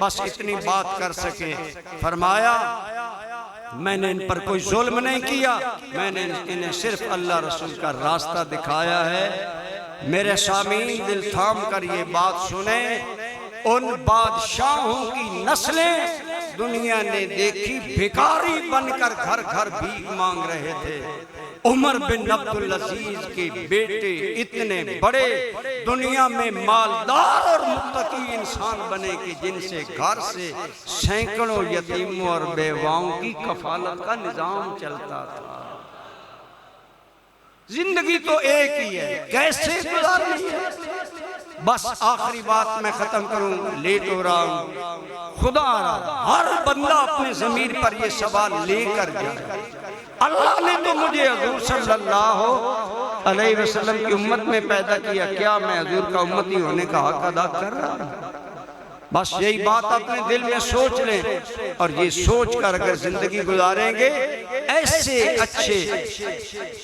[SPEAKER 2] बस इतनी बात कर सके। फरमाया, मैंने इन पर कोई जुल्म नहीं किया, मैंने इन्हें सिर्फ अल्लाह रसूल का रास्ता दिखाया है। मेरे सामीन दिल थाम कर ये बात सुने, उन बादशाहों की नस्लें दुनिया ने देखी, भिखारी बनकर घर घर भीख मांग रहे थे। उमर बिन अब्दुल अजीज के बेटे इतने बड़े दुनिया में मालदार और मुत्तकी इंसान बने कि जिनसे घर से सैकड़ों यतीमों और बेवाओं की कफालत का निजाम चलता था। जिंदगी तो एक ही है, कैसे गुजारनी है। बस आखिरी बात मैं खत्म करूं, लेट हो रहा हूं, खुदा हर बंदा अपने ज़मीर पर ये सवाल लेकर जाए, अल्लाह ने तो मुझे हुजूर सल्लल्लाहु अलैहि वसल्लम की उम्मत में पैदा किया, क्या मैं हुजूर का उम्मती होने का हक अदा कर रहा हूं? बस यही बात अपने दिल में सोच लें, और ये सोच कर अगर जिंदगी गुजारेंगे ऐसे अच्छे।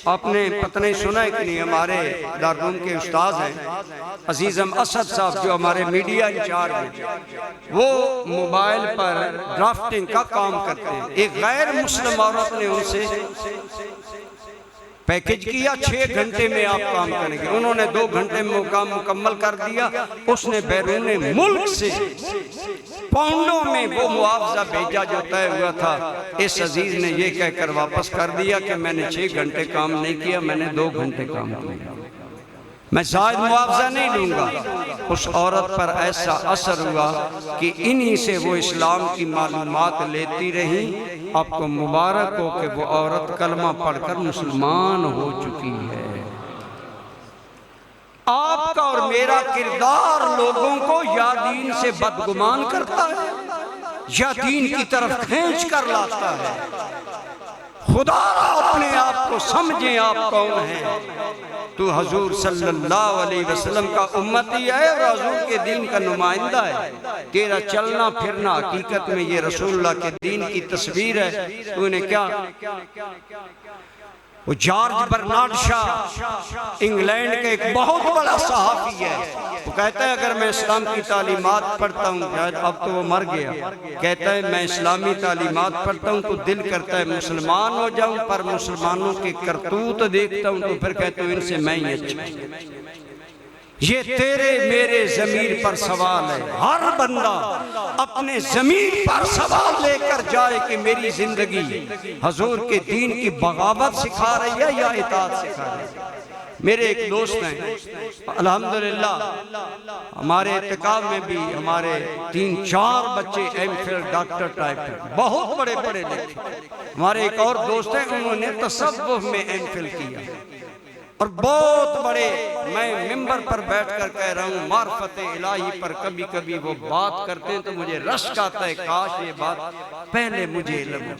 [SPEAKER 2] आपने पता नहीं सुना है कि नहीं, हमारे दारुल के उस्ताद हैं अजीजम असद साहब, जो हमारे मीडिया इंचार्ज हैं, वो मोबाइल पर ड्राफ्टिंग का काम करते हैं। एक गैर मुस्लिम औरत ने उनसे पैकेज किया, 6 घंटे में आप काम करेंगे, उन्होंने 2 घंटे में काम मुकम्मल कर दिया। उसने बैरून मुल्क से पाउंडों में वो मुआवजा भेजा जो तय हुआ था। इस अजीज ने ये कहकर वापस कर दिया कि मैंने 6 घंटे काम नहीं किया, मैंने 2 घंटे काम किया, मैं शायद मुआवजा नहीं लूंगा। उस औरत पर ऐसा असर हुआ कि इन्हीं से वो इस्लाम की मालूमात लेती रही। आपको मुबारक हो कि वो औरत कलमा पढ़कर मुसलमान हो चुकी है। आपका और मेरा किरदार लोगों को या दीन से बदगुमान करता है या दीन की तरफ खींच कर लाता है। खुदा अपने आप को समझे, आप कौन हैं। तू हजूर सल्लल्लाहु अलैहि वसल्लम का उम्मती है और हजूर के दीन का नुमाइंदा है। तेरा चलना फिरना हकीकत में ये रसूलुल्लाह के दीन की तस्वीर है। तूने क्या, वो जॉर्ज बर्नार्ड शॉ इंग्लैंड के एक बहुत बड़ा सहाफ़ी है, वो कहता है अगर मैं इस्लाम की तालीमात पढ़ता हूँ, अब तो वो मर गया, कहता है मैं इस्लामी तालीमात पढ़ता हूँ तो दिल करता है मुसलमान हो जाऊँ, पर मुसलमानों के करतूत देखता हूँ तो फिर कहता हूँ इनसे मैं ही अच्छा। ये तेरे मेरे ज़मीर पर सवाल है। हर बंदा अपने ज़मीर पर सवाल लेकर जाए कि मेरी जिंदगी हजूर के दीन की बगावत सिखा रही है या इताअत सिखा रही है। मेरे एक दोस्त हैं, अल्हम्दुलिल्लाह हमारे इत्तिकाफ में भी हमारे 3-4 बच्चे एमफिल डॉक्टर टाइप हैं, बहुत बड़े बड़े लिखे। हमारे एक और दोस्त हैं, उन्होंने तसव्वुफ में एमफिल किया और बहुत बड़े, मैं मिंबर पर बैठकर कह रहा हूँ मार्फत इलाही पर कभी कभी वो बात करते हैं तो मुझे रश्क आता है, काश ये बात पहले मुझे इल्म हो।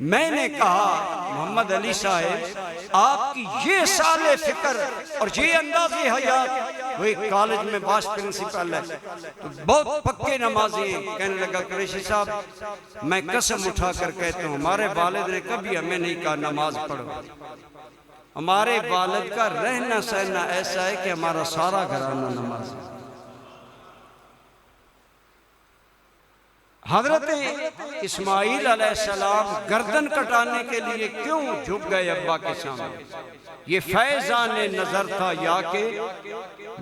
[SPEAKER 2] मैंने कहा मोहम्मद अली साहब आपकी ये साले फिक्र और ये अंदाज़े हयात, वो एक कॉलेज में वाइस प्रिंसिपल है तो बहुत पक्के नमाजी हैं। कहने लगा कुरैशी साहब मैं कसम उठा कर कहता हूँ हमारे वालिद ने कभी हमें नहीं कहा नमाज पढ़ो। हमारे वालिद का रहना सहना ऐसा है कि हमारा सारा घराना नमाज। हजरत इस्माइल अलैहिस्सलाम गर्दन कटाने के लिए क्यों झुक गए अब्बा के सामने? ये फैजान नजर था या के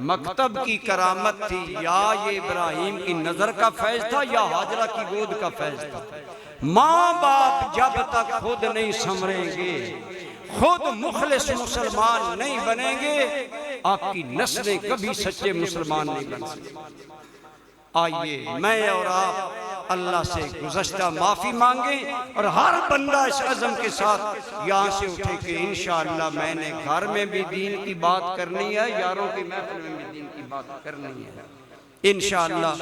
[SPEAKER 2] मकतब की करामत थी, या ये इब्राहिम की नजर का फैज था या हाजरा की गोद का फैज था। माँ बाप जब तक खुद नहीं संवरेंगे, खुद मुखलिस मुसलमान नहीं बनेंगे, आपकी नस्लें कभी सच्चे मुसलमान नहीं बन सकती। आइए मैं और आप अल्लाह से गुज़श्ता माफ़ी मांगे और हर बंदा इस अज़म के साथ यहाँ से उठे कि इंशाअल्लाह मैंने घर में भी दीन की बात करनी है, यारों की महफिल में भी दीन की बात करनी है इंशाअल्लाह।